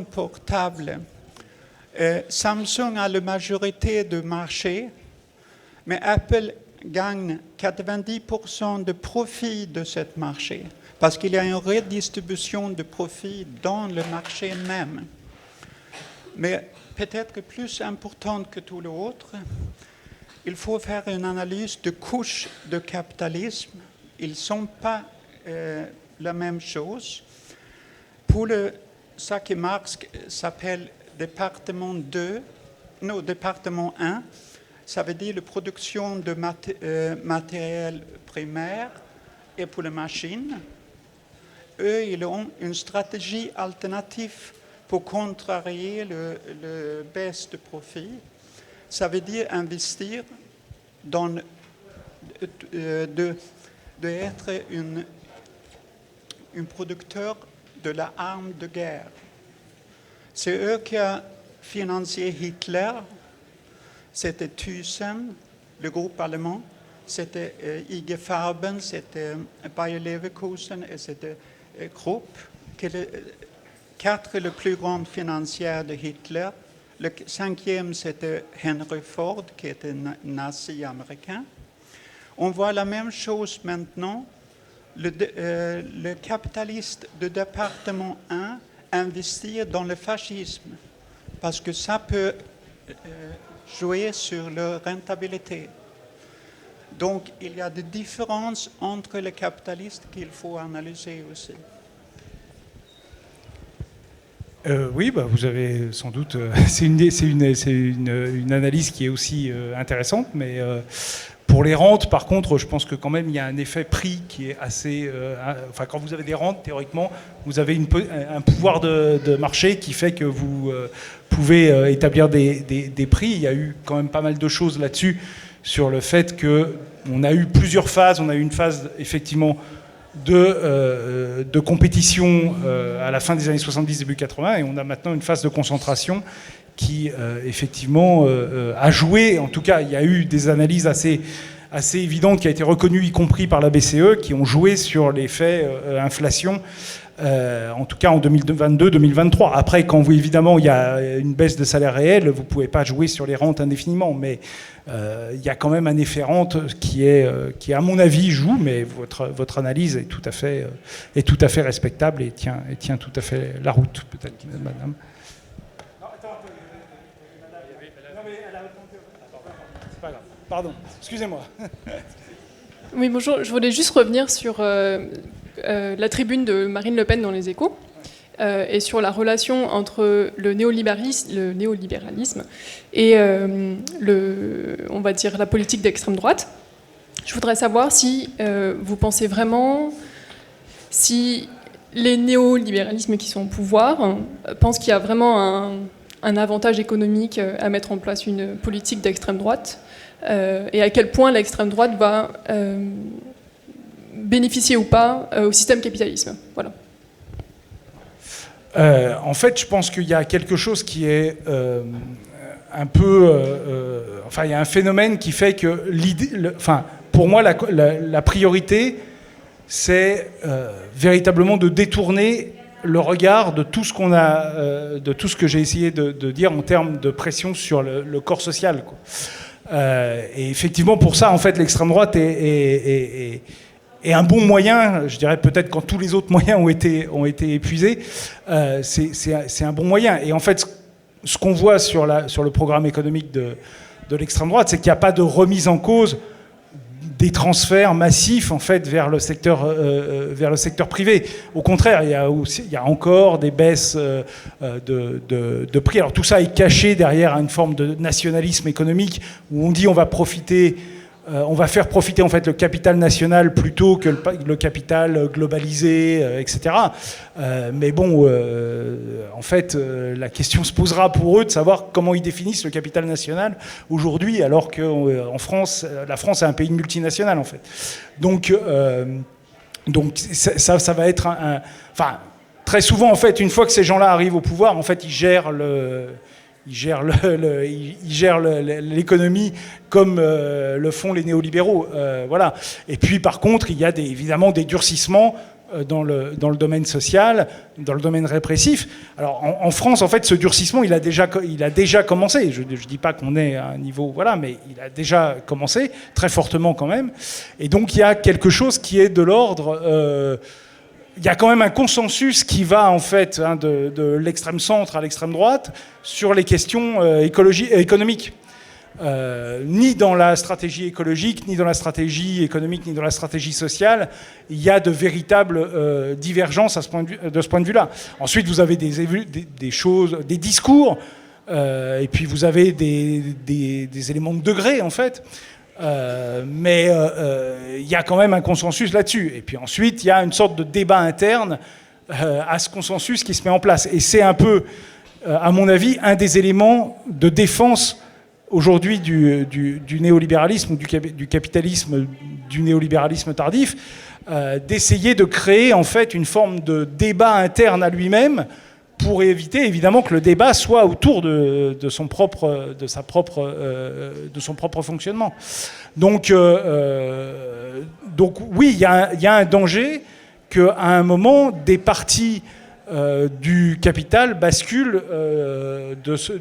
portable, Samsung a la majorité du marché, mais Apple gagne 90% de profit de ce marché, parce qu'il y a une redistribution de profit dans le marché même. Mais peut-être plus importante que tout l'autre, il faut faire une analyse de couches de capitalisme. Ils ne sont pas la même chose. Pour ça que Marx s'appelle département 1, ça veut dire la production de matériel primaire et pour les machines. Eux, ils ont une stratégie alternative pour contrarier le baisse de profit. Ça veut dire investir dans d'être un producteur de l'arme de guerre. C'est eux qui ont financé Hitler, c'était Thyssen, le groupe allemand, c'était IG Farben, c'était Bayer Leverkusen et c'était Krupp, qui est les 4 les plus grandes financières de Hitler. Le 5e, c'était Henry Ford, qui était nazi américain. On voit la même chose maintenant. Le capitaliste de département 1 investir dans le fascisme, parce que ça peut jouer sur leur rentabilité. Donc, il y a des différences entre les capitalistes qu'il faut analyser aussi. Oui, bah, vous avez sans doute... c'est une analyse qui est aussi intéressante, mais pour les rentes, par contre, je pense que quand même, il y a un effet prix qui est assez... enfin, quand vous avez des rentes, théoriquement, vous avez un pouvoir de marché qui fait que vous pouvez établir des prix. Il y a eu quand même pas mal de choses là-dessus, sur le fait qu'on a eu plusieurs phases. On a eu une phase, effectivement, de compétition à la fin des années 70, début 80, et on a maintenant une phase de concentration qui, effectivement, a joué. En tout cas, il y a eu des analyses assez évidentes qui ont été reconnues, y compris par la BCE, qui ont joué sur l'effet inflation, en tout cas en 2022-2023. Après, quand évidemment, il y a une baisse de salaire réel, vous ne pouvez pas jouer sur les rentes indéfiniment, mais il y a quand même un effet rente qui, à mon avis, joue, mais votre analyse est tout à fait respectable et tient tout à fait la route, peut-être, madame. Pardon, excusez-moi. Oui, bonjour. Je voulais juste revenir sur la tribune de Marine Le Pen dans Les Échos et sur la relation entre le néolibéralisme et on va dire la politique d'extrême droite. Je voudrais savoir si vous pensez vraiment, si les néolibéralismes qui sont au pouvoir pensent qu'il y a vraiment un avantage économique à mettre en place une politique d'extrême droite, et à quel point l'extrême droite va bénéficier ou pas au système capitalisme. Voilà. En fait, je pense qu'il y a quelque chose qui est un peu... enfin, il y a un phénomène qui fait que pour moi, la priorité, c'est véritablement de détourner le regard de tout ce qu'on a, de tout ce que j'ai essayé de dire en termes de pression sur le corps social, quoi. Et effectivement, pour ça, en fait, l'extrême droite est un bon moyen. Je dirais peut-être quand tous les autres moyens ont été épuisés, c'est un bon moyen. Et en fait, ce qu'on voit sur le programme économique de l'extrême droite, c'est qu'il n'y a pas de remise en cause des transferts massifs en fait vers le secteur privé. Au contraire, il y a encore des baisses de prix. Alors tout ça est caché derrière une forme de nationalisme économique où on dit on va faire profiter en fait le capital national plutôt que le capital globalisé, etc. Mais bon, en fait, la question se posera pour eux de savoir comment ils définissent le capital national aujourd'hui, alors qu'en France, la France est un pays multinational en fait. Donc ça va être enfin, très souvent en fait, une fois que ces gens-là arrivent au pouvoir, en fait, ils gèrent il gère l'économie comme le font les néolibéraux. Voilà. Et puis, par contre, il y a évidemment des durcissements dans le domaine social, dans le domaine répressif. Alors, en France, en fait, ce durcissement, il a déjà commencé. Je ne dis pas qu'on est à un niveau... Voilà, mais il a déjà commencé, très fortement quand même. Et donc, il y a quelque chose qui est de l'ordre... il y a quand même un consensus qui va, en fait, de l'extrême centre à l'extrême droite sur les questions économiques. Ni dans la stratégie écologique, ni dans la stratégie économique, ni dans la stratégie sociale, il y a de véritables divergences de ce point de vue-là. Ensuite, vous avez des choses, des discours, et puis vous avez des éléments de degré, en fait. Mais il y a quand même un consensus là-dessus. Et puis ensuite, il y a une sorte de débat interne à ce consensus qui se met en place. Et c'est un peu, à mon avis, un des éléments de défense aujourd'hui du néolibéralisme, du capitalisme, du néolibéralisme tardif, d'essayer de créer en fait une forme de débat interne à lui-même pour éviter évidemment que le débat soit autour de son propre fonctionnement. Donc oui, il y a un danger qu'à un moment, des partis du capital basculent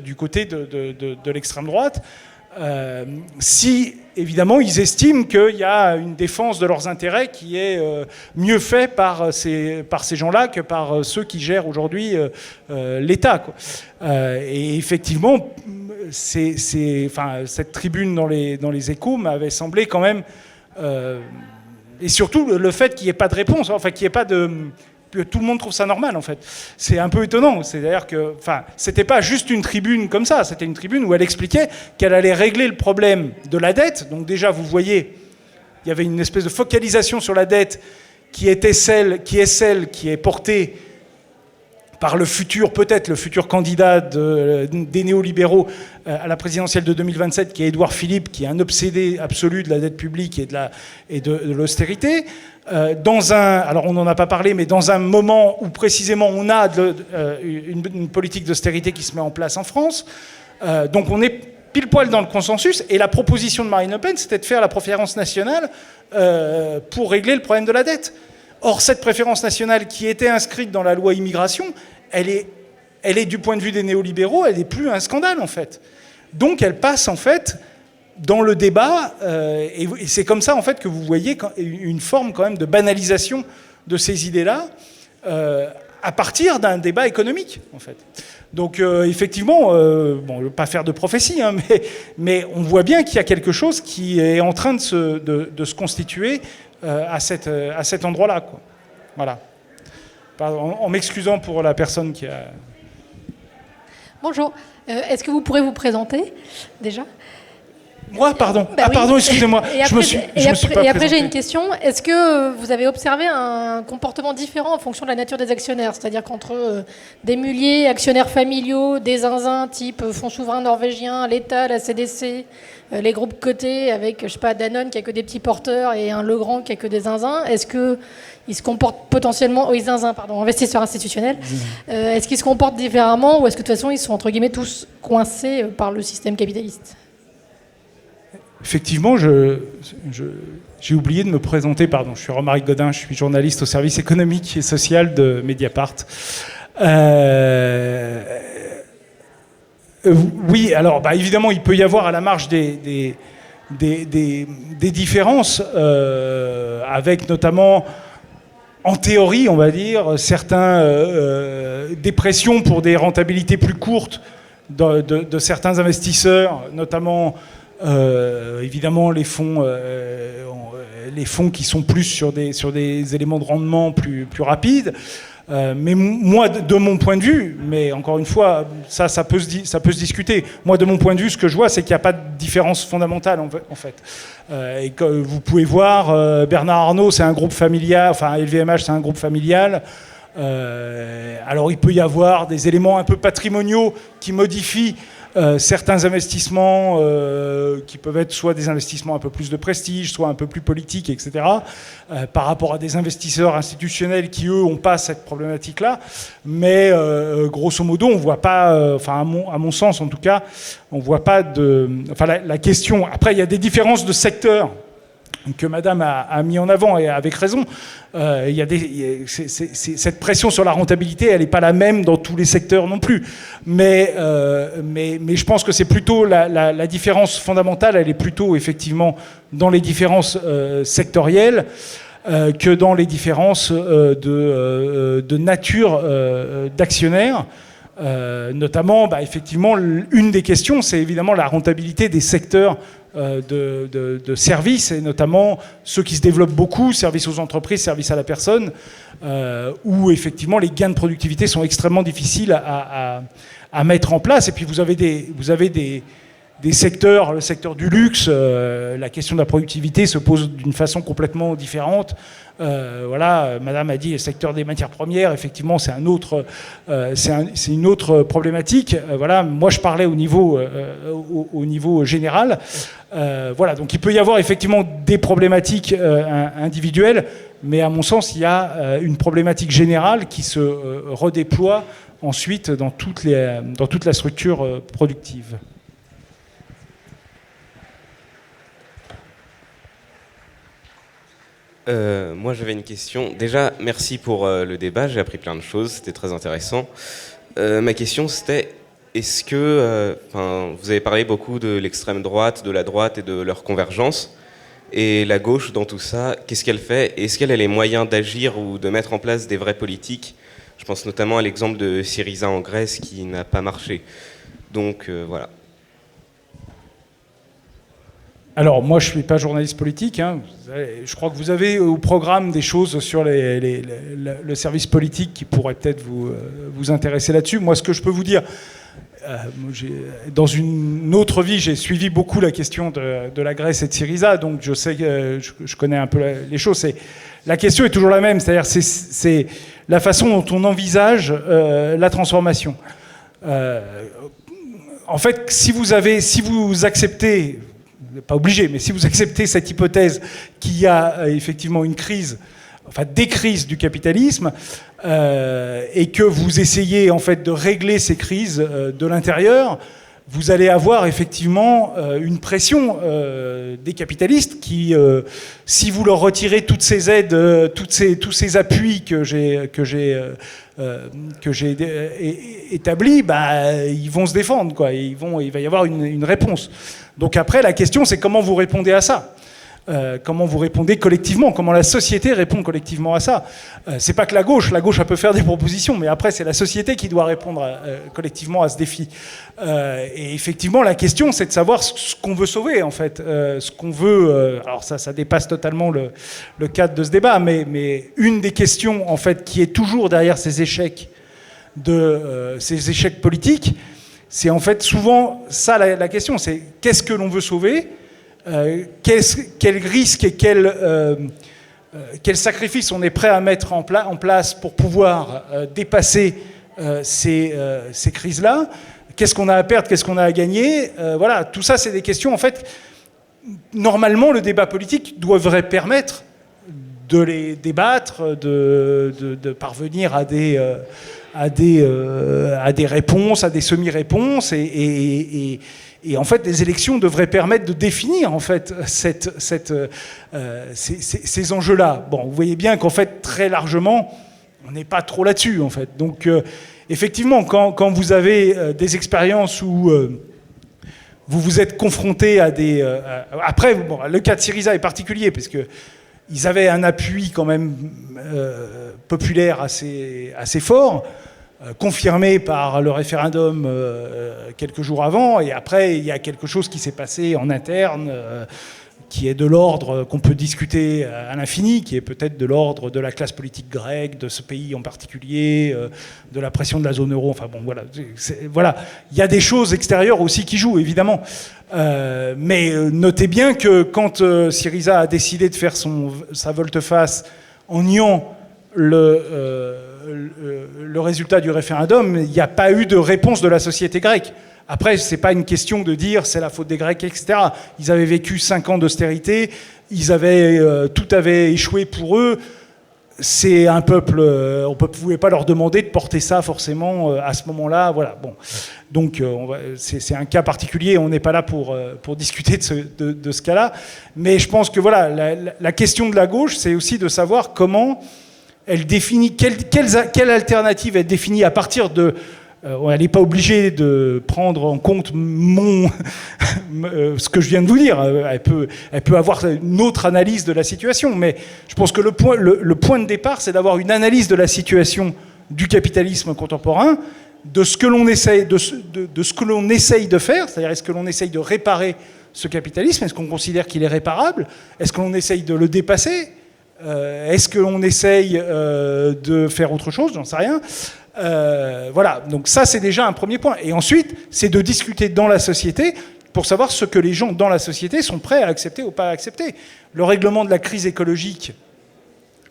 du côté de l'extrême droite, si évidemment ils estiment qu'il y a une défense de leurs intérêts qui est mieux faite par ces gens-là que par ceux qui gèrent aujourd'hui l'État, quoi. Et effectivement, cette tribune dans les Échos m'avait semblé quand même... et surtout le fait qu'il n'y ait pas de réponse, enfin qu'il n'y ait pas de... Tout le monde trouve ça normal, en fait. C'est un peu étonnant. C'est-à-dire que, c'était pas juste une tribune comme ça. C'était une tribune où elle expliquait qu'elle allait régler le problème de la dette. Donc déjà, vous voyez, il y avait une espèce de focalisation sur la dette qui est celle qui est portée par peut-être le futur candidat des néolibéraux à la présidentielle de 2027, qui est Édouard Philippe, qui est un obsédé absolu de la dette publique et de l'austérité. Alors on n'en a pas parlé, mais dans un moment où précisément on a une politique d'austérité qui se met en place en France, donc on est pile poil dans le consensus, et la proposition de Marine Le Pen, c'était de faire la préférence nationale pour régler le problème de la dette. Or, cette préférence nationale qui était inscrite dans la loi immigration, elle est du point de vue des néolibéraux, elle n'est plus un scandale, en fait. Donc, elle passe, en fait, dans le débat, et c'est comme ça, en fait, que vous voyez une forme, quand même, de banalisation de ces idées-là, à partir d'un débat économique, en fait. Donc, effectivement, je ne veux pas faire de prophétie, hein, mais on voit bien qu'il y a quelque chose qui est en train de se constituer à cet endroit-là, quoi. Voilà. Pardon, en m'excusant pour la personne qui a... Bonjour. Est-ce que vous pourrez vous présenter, déjà ? Moi, pardon. Bah oui. Pardon, excusez-moi. Et après, j'ai une question. Est-ce que vous avez observé un comportement différent en fonction de la nature des actionnaires ? C'est-à-dire qu'entre des muliers, actionnaires familiaux, des zinzins type fonds souverains norvégiens, l'État, la CDC, les groupes cotés avec, je sais pas, Danone qui a que des petits porteurs et un Legrand qui a que des zinzins, est-ce qu'ils se comportent potentiellement... Oui, zinzins, pardon, investisseurs institutionnels. Est-ce qu'ils se comportent différemment ou est-ce que de toute façon ils sont entre guillemets tous coincés par le système capitaliste ? Effectivement, j'ai oublié de me présenter, pardon, je suis Romaric Godin, je suis journaliste au service économique et social de Mediapart. Oui, alors évidemment, il peut y avoir à la marge des différences, avec notamment, en théorie, on va dire, des pressions pour des rentabilités plus courtes de certains investisseurs, notamment... évidemment, les fonds qui sont plus sur des éléments de rendement plus rapides. Mais moi, de mon point de vue, mais encore une fois, ça peut se discuter. Moi, de mon point de vue, ce que je vois, c'est qu'il n'y a pas de différence fondamentale, en fait. Et que vous pouvez voir, Bernard Arnault, c'est un groupe familial, enfin, LVMH, c'est un groupe familial. Alors, il peut y avoir des éléments un peu patrimoniaux qui modifient certains investissements qui peuvent être soit des investissements un peu plus de prestige, soit un peu plus politiques, etc., par rapport à des investisseurs institutionnels qui, eux, n'ont pas cette problématique-là. Mais grosso modo, on ne voit pas, à mon sens en tout cas, on ne voit pas de... Enfin, la question... Après, il y a des différences de secteurs que Madame a mis en avant, et avec raison. Cette pression sur la rentabilité, elle n'est pas la même dans tous les secteurs non plus. Mais je pense que c'est plutôt la différence fondamentale, elle est plutôt effectivement dans les différences sectorielles que dans les différences de nature d'actionnaires. Notamment, effectivement, une des questions, c'est évidemment la rentabilité des secteurs de services, et notamment ceux qui se développent beaucoup, services aux entreprises, services à la personne, où effectivement les gains de productivité sont extrêmement difficiles à mettre en place. Et puis vous avez des secteurs, le secteur du luxe, la question de la productivité se pose d'une façon complètement différente. Madame a dit le secteur des matières premières, effectivement c'est une autre problématique. Moi je parlais au niveau général. Donc il peut y avoir effectivement des problématiques individuelles, mais à mon sens il y a une problématique générale qui se redéploie ensuite dans toute la structure productive. Moi, j'avais une question. Déjà, merci pour le débat. J'ai appris plein de choses. C'était très intéressant. Ma question, c'était est-ce que... vous avez parlé beaucoup de l'extrême droite, de la droite et de leur convergence. Et la gauche, dans tout ça, qu'est-ce qu'elle fait? Est-ce qu'elle a les moyens d'agir ou de mettre en place des vraies politiques? Je pense notamment à l'exemple de Syriza en Grèce qui n'a pas marché. Donc, voilà. Alors, moi, je ne suis pas journaliste politique. Je crois que vous avez au programme des choses sur le service politique qui pourraient peut-être vous intéresser là-dessus. Moi, ce que je peux vous dire, dans une autre vie, j'ai suivi beaucoup la question de la Grèce et de Syriza, donc je sais que je connais un peu les choses. La question est toujours la même, c'est-à-dire c'est la façon dont on envisage la transformation. En fait, si vous acceptez... pas obligé, mais si vous acceptez cette hypothèse qu'il y a effectivement une crise, des crises du capitalisme, et que vous essayez en fait de régler ces crises de l'intérieur, vous allez avoir effectivement une pression des capitalistes qui, si vous leur retirez toutes ces aides, tous ces appuis que j'ai établis, ils vont se défendre, quoi. Il va y avoir une réponse. Donc après, la question, c'est comment vous répondez à ça. Comment vous répondez collectivement, comment la société répond collectivement à ça. C'est pas que la gauche elle peut faire des propositions, mais après c'est la société qui doit répondre collectivement à ce défi. Et effectivement, la question c'est de savoir ce qu'on veut sauver en fait, ce qu'on veut. Alors ça dépasse totalement le cadre de ce débat, mais une des questions en fait qui est toujours derrière ces échecs politiques, c'est en fait souvent ça la question, c'est qu'est-ce que l'on veut sauver. Quel risque et quel sacrifice on est prêt à mettre en place pour pouvoir dépasser ces crises-là. Qu'est-ce qu'on a à perdre, qu'est-ce qu'on a à gagner. Tout ça, c'est des questions, en fait, normalement, le débat politique devrait permettre de les débattre, de parvenir à des réponses, à des semi-réponses, et en fait, les élections devraient permettre de définir en fait ces enjeux-là. Bon, vous voyez bien qu'en fait, très largement, on n'est pas trop là-dessus en fait. Donc, effectivement, quand vous avez des expériences où vous vous êtes confronté à des... après, le cas de Syriza est particulier parce que ils avaient un appui quand même populaire assez fort, confirmé par le référendum quelques jours avant, et après il y a quelque chose qui s'est passé en interne qui est de l'ordre qu'on peut discuter à l'infini, qui est peut-être de l'ordre de la classe politique grecque, de ce pays en particulier, de la pression de la zone euro, voilà. Il y a des choses extérieures aussi qui jouent, évidemment. Mais notez bien que quand Syriza a décidé de faire sa volte-face en niant le résultat du référendum, il n'y a pas eu de réponse de la société grecque. Après, c'est pas une question de dire c'est la faute des Grecs, etc. Ils avaient vécu 5 ans d'austérité, tout avait échoué pour eux. C'est un peuple, on ne pouvait pas leur demander de porter ça forcément à ce moment-là. Voilà. Bon. Donc c'est un cas particulier, on n'est pas là pour discuter de ce cas-là. Mais je pense que voilà, la question de la gauche, c'est aussi de savoir comment elle définit, quelle alternative elle définit à partir de... elle n'est pas obligée de prendre en compte ce que je viens de vous dire. Elle peut avoir une autre analyse de la situation, mais je pense que le point de départ, c'est d'avoir une analyse de la situation du capitalisme contemporain, de ce que l'on essaye de faire, c'est-à-dire est-ce que l'on essaye de réparer ce capitalisme, est-ce qu'on considère qu'il est réparable, est-ce que l'on essaye de le dépasser, est-ce que l'on essaye de faire autre chose, j'en sais rien. Voilà, donc ça c'est déjà un premier point. Et ensuite, c'est de discuter dans la société pour savoir ce que les gens dans la société sont prêts à accepter ou pas à accepter. Le règlement de la crise écologique,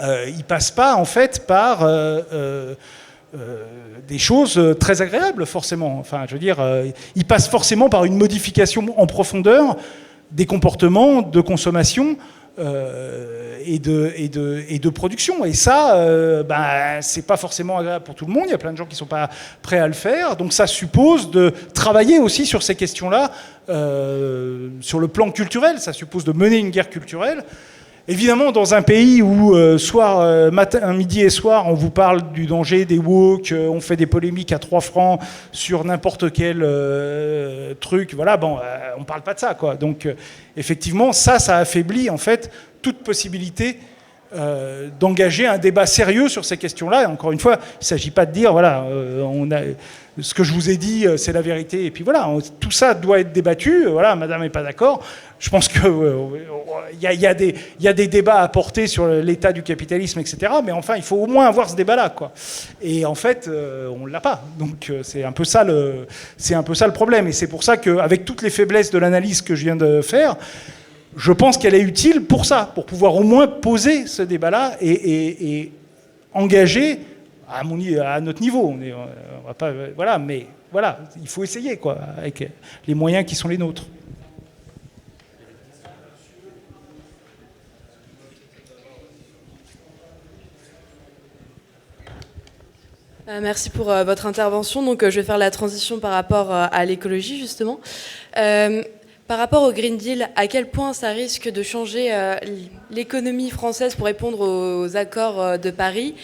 il passe pas en fait par des choses très agréables forcément. Enfin, je veux dire, il passe forcément par une modification en profondeur des comportements de consommation et de production. Et ça, c'est pas forcément agréable pour tout le monde. Il y a plein de gens qui sont pas prêts à le faire. Donc ça suppose de travailler aussi sur ces questions-là, sur le plan culturel. Ça suppose de mener une guerre culturelle. Évidemment, dans un pays où matin, midi et soir, on vous parle du danger des woke, on fait des polémiques à 3 francs sur n'importe quel truc, voilà, on parle pas de ça, quoi. Donc, effectivement, ça affaiblit, en fait, toute possibilité d'engager un débat sérieux sur ces questions-là. Et encore une fois, il ne s'agit pas de dire, voilà, ce que je vous ai dit, c'est la vérité, et puis voilà, tout ça doit être débattu, voilà, madame n'est pas d'accord. Je pense qu'il y a des débats à porter sur l'état du capitalisme, etc. Mais enfin, il faut au moins avoir ce débat-là, quoi. Et en fait, on ne l'a pas. Donc c'est un peu ça le problème. Et c'est pour ça qu'avec toutes les faiblesses de l'analyse que je viens de faire, je pense qu'elle est utile pour ça, pour pouvoir au moins poser ce débat-là et engager à notre niveau. On va pas, voilà, mais voilà, il faut essayer, quoi, avec les moyens qui sont les nôtres. Merci pour votre intervention. Donc, je vais faire la transition par rapport à l'écologie, justement. Par rapport au Green Deal, à quel point ça risque de changer l'économie française pour répondre aux accords de Paris ?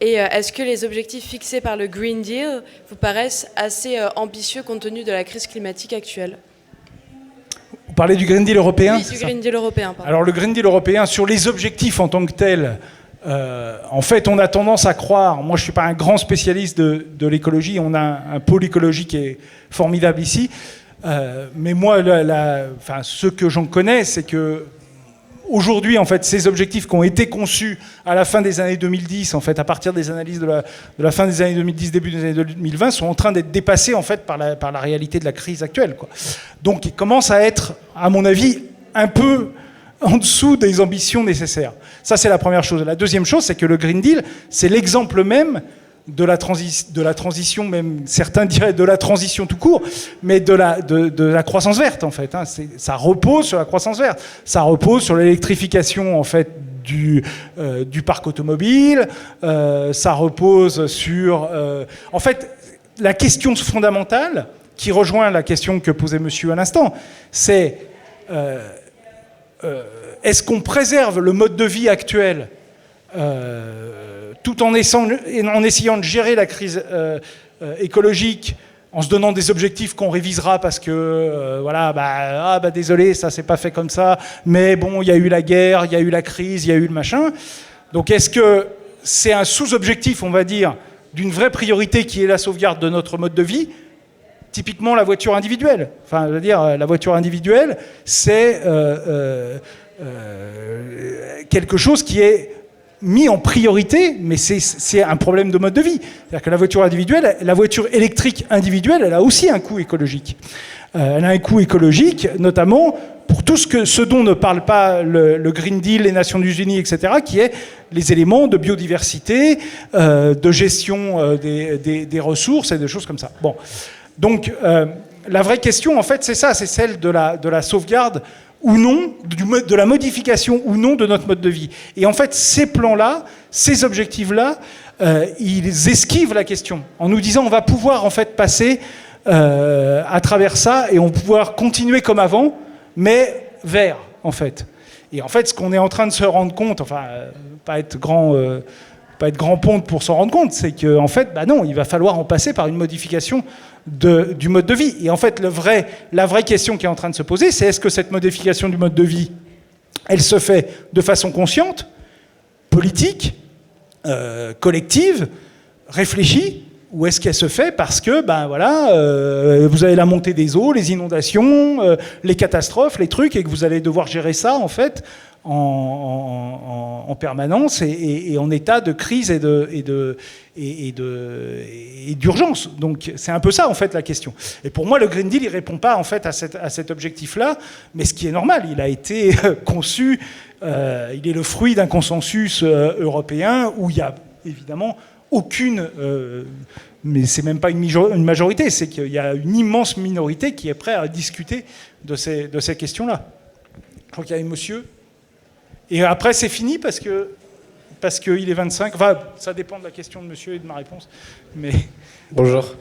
Et est-ce que les objectifs fixés par le Green Deal vous paraissent assez ambitieux compte tenu de la crise climatique actuelle ? Vous parlez du Green Deal européen ? Oui, du Green Deal européen, pardon. Alors, le Green Deal européen, sur les objectifs en tant que tels, en fait, on a tendance à croire, moi je ne suis pas un grand spécialiste de l'écologie, on a un pôle écologique qui est formidable ici, mais moi, ce que j'en connais, c'est que aujourd'hui, en fait, ces objectifs qui ont été conçus à la fin des années 2010, en fait, à partir des analyses de la fin des années 2010, début des années 2020, sont en train d'être dépassés, en fait, par la réalité de la crise actuelle, quoi. Donc, ils commencent à être, à mon avis, un peu en dessous des ambitions nécessaires. Ça, c'est la première chose. La deuxième chose, c'est que le Green Deal, c'est l'exemple même de la transition, même certains diraient de la transition tout court, mais de la croissance verte, en fait. Hein. Ça repose sur la croissance verte. Ça repose sur l'électrification, en fait, du parc automobile. Ça repose sur... en fait, la question fondamentale, qui rejoint la question que posait monsieur à l'instant, c'est... est-ce qu'on préserve le mode de vie actuel tout en essayant de gérer la crise écologique en se donnant des objectifs qu'on révisera parce que désolé, ça s'est pas fait comme ça, mais bon, il y a eu la guerre, il y a eu la crise, il y a eu le machin. Donc est-ce que c'est un sous-objectif, on va dire, d'une vraie priorité qui est la sauvegarde de notre mode de vie ? Typiquement la voiture individuelle. Enfin, je veux dire, la voiture individuelle, c'est quelque chose qui est mis en priorité, mais c'est un problème de mode de vie. C'est-à-dire que la voiture individuelle, la voiture électrique individuelle, elle a aussi un coût écologique. Elle a un coût écologique, notamment pour tout ce dont ne parle pas le Green Deal, les Nations Unies, etc., qui est les éléments de biodiversité, de gestion des ressources et des choses comme ça. Bon. Donc, la vraie question, en fait, c'est ça, c'est celle de la sauvegarde ou non, de la modification ou non de notre mode de vie. Et en fait, ces plans-là, ces objectifs-là, ils esquivent la question en nous disant on va pouvoir en fait passer à travers ça et on va pouvoir continuer comme avant, mais vers, en fait. Et en fait, ce qu'on est en train de se rendre compte, enfin, pas être grand ponte pour s'en rendre compte, c'est qu'en fait, non, il va falloir en passer par une modification du mode de vie. Et en fait, la vraie question qui est en train de se poser, c'est est-ce que cette modification du mode de vie, elle se fait de façon consciente, politique, collective, réfléchie, ou est-ce qu'elle se fait parce que, vous avez la montée des eaux, les inondations, les catastrophes, les trucs, et que vous allez devoir gérer ça, en fait, en permanence et en état de crise et d'urgence. Donc c'est un peu ça en fait la question. Et pour moi le Green Deal il répond pas en fait à cet objectif-là, mais ce qui est normal, il a été conçu, il est le fruit d'un consensus européen où il y a évidemment aucune, mais c'est même pas une majorité, c'est qu'il y a une immense minorité qui est prête à discuter de ces questions-là. Je crois qu'il y a un monsieur. Et après, c'est fini parce qu'il est 25. Enfin, ça dépend de la question de monsieur et de ma réponse. Mais... Bonjour.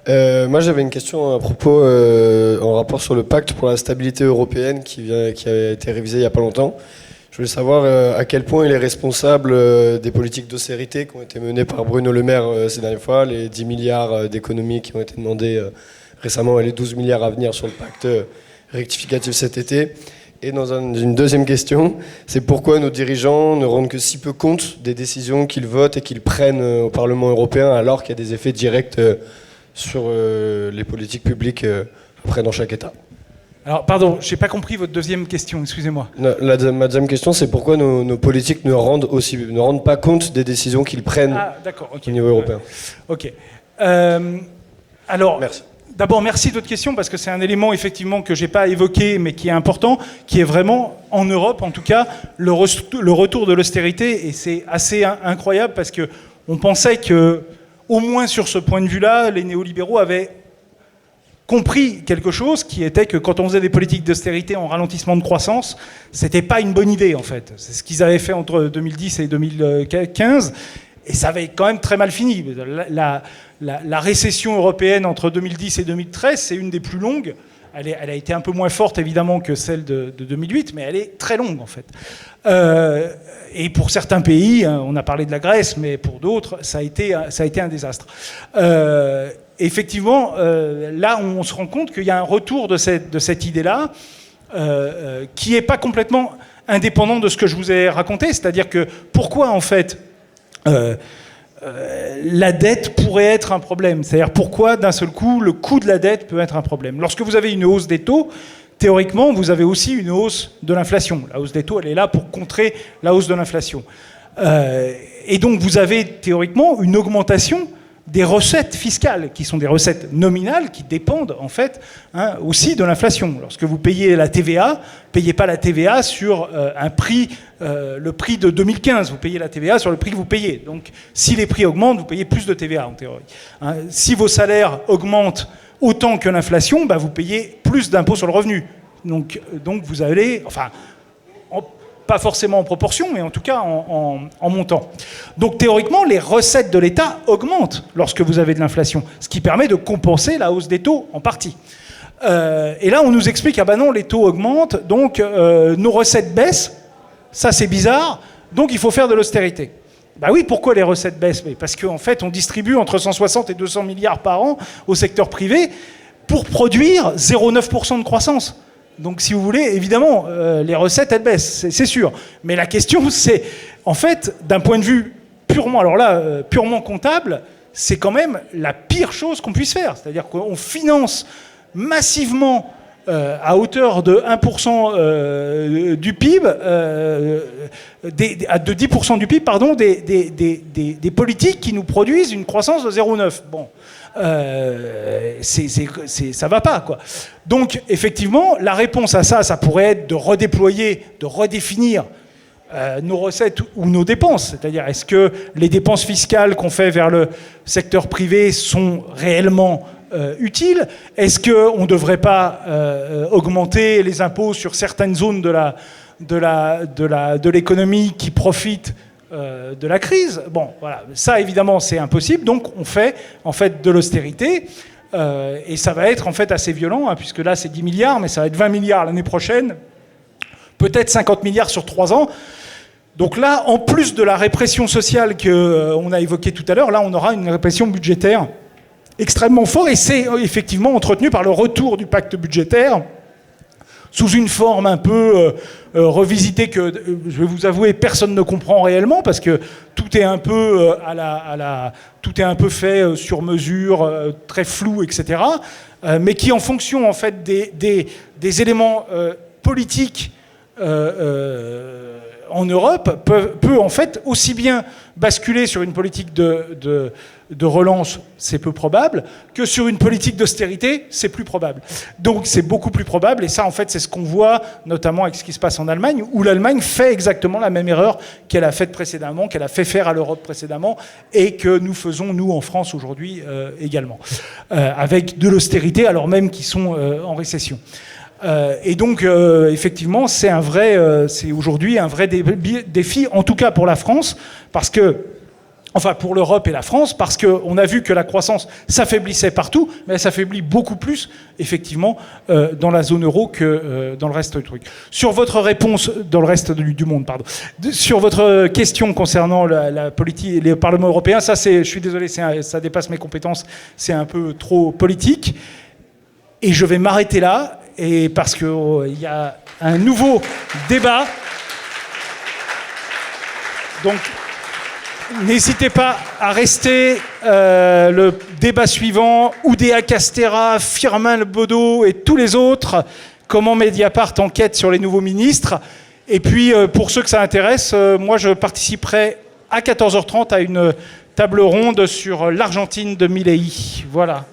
Moi, j'avais une question à propos, en rapport sur le pacte pour la stabilité européenne qui a été révisé il n'y a pas longtemps. Je voulais savoir à quel point il est responsable des politiques d'austérité qui ont été menées par Bruno Le Maire ces dernières fois, les 10 milliards d'économies qui ont été demandés récemment et les 12 milliards à venir sur le pacte rectificatif cet été. Et dans une deuxième question, c'est pourquoi nos dirigeants ne rendent que si peu compte des décisions qu'ils votent et qu'ils prennent au Parlement européen alors qu'il y a des effets directs sur les politiques publiques après dans chaque État. Alors, pardon, je n'ai pas compris votre deuxième question, excusez-moi. Ma deuxième question, c'est pourquoi nos politiques ne rendent pas compte des décisions qu'ils prennent au niveau européen. Ok. Alors... Merci. D'abord, merci de votre question, parce que c'est un élément, effectivement, que je n'ai pas évoqué, mais qui est important, qui est vraiment, en Europe, en tout cas, le retour de l'austérité. Et c'est assez incroyable, parce qu'on pensait que, au moins sur ce point de vue-là, les néolibéraux avaient compris quelque chose, qui était que quand on faisait des politiques d'austérité en ralentissement de croissance, c'était pas une bonne idée, en fait. C'est ce qu'ils avaient fait entre 2010 et 2015, et ça avait quand même très mal fini. La récession européenne entre 2010 et 2013, c'est une des plus longues. Elle a été un peu moins forte, évidemment, que celle de 2008, mais elle est très longue, en fait. Et pour certains pays, on a parlé de la Grèce, mais pour d'autres, ça a été un désastre. Effectivement, là, on se rend compte qu'il y a un retour de cette idée-là, qui n'est pas complètement indépendant de ce que je vous ai raconté. C'est-à-dire que pourquoi, en fait... la dette pourrait être un problème. C'est-à-dire pourquoi, d'un seul coup, le coût de la dette peut être un problème. Lorsque vous avez une hausse des taux, théoriquement, vous avez aussi une hausse de l'inflation. La hausse des taux, elle est là pour contrer la hausse de l'inflation. Et donc, vous avez théoriquement une augmentation des recettes fiscales, qui sont des recettes nominales, qui dépendent en fait aussi de l'inflation. Lorsque vous payez la TVA, payez pas la TVA sur un prix, le prix de 2015, vous payez la TVA sur le prix que vous payez. Donc si les prix augmentent, vous payez plus de TVA en théorie. Si vos salaires augmentent autant que l'inflation, vous payez plus d'impôts sur le revenu. Donc vous allez... Enfin, pas forcément en proportion, mais en tout cas en montant. Donc théoriquement, les recettes de l'État augmentent lorsque vous avez de l'inflation, ce qui permet de compenser la hausse des taux en partie. Et là, on nous explique, non, les taux augmentent, donc nos recettes baissent, ça c'est bizarre, donc il faut faire de l'austérité. Oui, pourquoi les recettes baissent ? Parce qu'en fait, on distribue entre 160 et 200 milliards par an au secteur privé pour produire 0,9% de croissance. Donc, si vous voulez, évidemment, les recettes, elles baissent, c'est sûr. Mais la question, c'est, en fait, d'un point de vue purement comptable, c'est quand même la pire chose qu'on puisse faire. C'est-à-dire qu'on finance massivement, à hauteur de 1% du PIB, de 10% du PIB, pardon, des politiques qui nous produisent une croissance de 0,9. Bon. Ça va pas, quoi. Donc, effectivement, la réponse à ça pourrait être de redéployer, de redéfinir nos recettes ou nos dépenses. C'est-à-dire, est-ce que les dépenses fiscales qu'on fait vers le secteur privé sont réellement utile. Est-ce qu'on ne devrait pas augmenter les impôts sur certaines zones de l'économie qui profitent de la crise? Bon, voilà, ça évidemment c'est impossible, donc on fait en fait de l'austérité, et ça va être en fait assez violent, hein, puisque là c'est 10 milliards, mais ça va être 20 milliards l'année prochaine, peut-être 50 milliards sur 3 ans. Donc là, en plus de la répression sociale qu'on a évoquée tout à l'heure, là on aura une répression budgétaire extrêmement forte, et c'est effectivement entretenu par le retour du pacte budgétaire, sous une forme un peu revisitée que, je vais vous avouer, personne ne comprend réellement, parce que tout est un peu tout est un peu fait sur mesure, très flou, etc. Mais qui, en fonction en fait des éléments politiques en Europe, peut en fait aussi bien basculer sur une politique de relance, c'est peu probable, que sur une politique d'austérité, c'est plus probable. Donc c'est beaucoup plus probable, et ça en fait c'est ce qu'on voit notamment avec ce qui se passe en Allemagne, où l'Allemagne fait exactement la même erreur qu'elle a faite précédemment, qu'elle a fait faire à l'Europe précédemment, et que nous faisons nous en France aujourd'hui également, avec de l'austérité alors même qu'ils sont en récession. Et donc, effectivement, c'est aujourd'hui un vrai défi, en tout cas pour la France, pour l'Europe et la France, parce qu'on a vu que la croissance s'affaiblissait partout, mais elle s'affaiblit beaucoup plus, effectivement, dans la zone euro que dans le reste du truc. Sur votre réponse, dans le reste du monde, pardon. Sur votre question concernant la politique, les parlements européens, ça, je suis désolé, ça dépasse mes compétences, c'est un peu trop politique. Et je vais m'arrêter là. Et parce qu'il y a un nouveau débat. Donc, n'hésitez pas à rester. Le débat suivant, Oudéa Castéra, Firmin Le Bodo et tous les autres. Comment Mediapart enquête sur les nouveaux ministres. Et puis, pour ceux que ça intéresse, moi, je participerai à 14h30 à une table ronde sur l'Argentine de Milei. Voilà.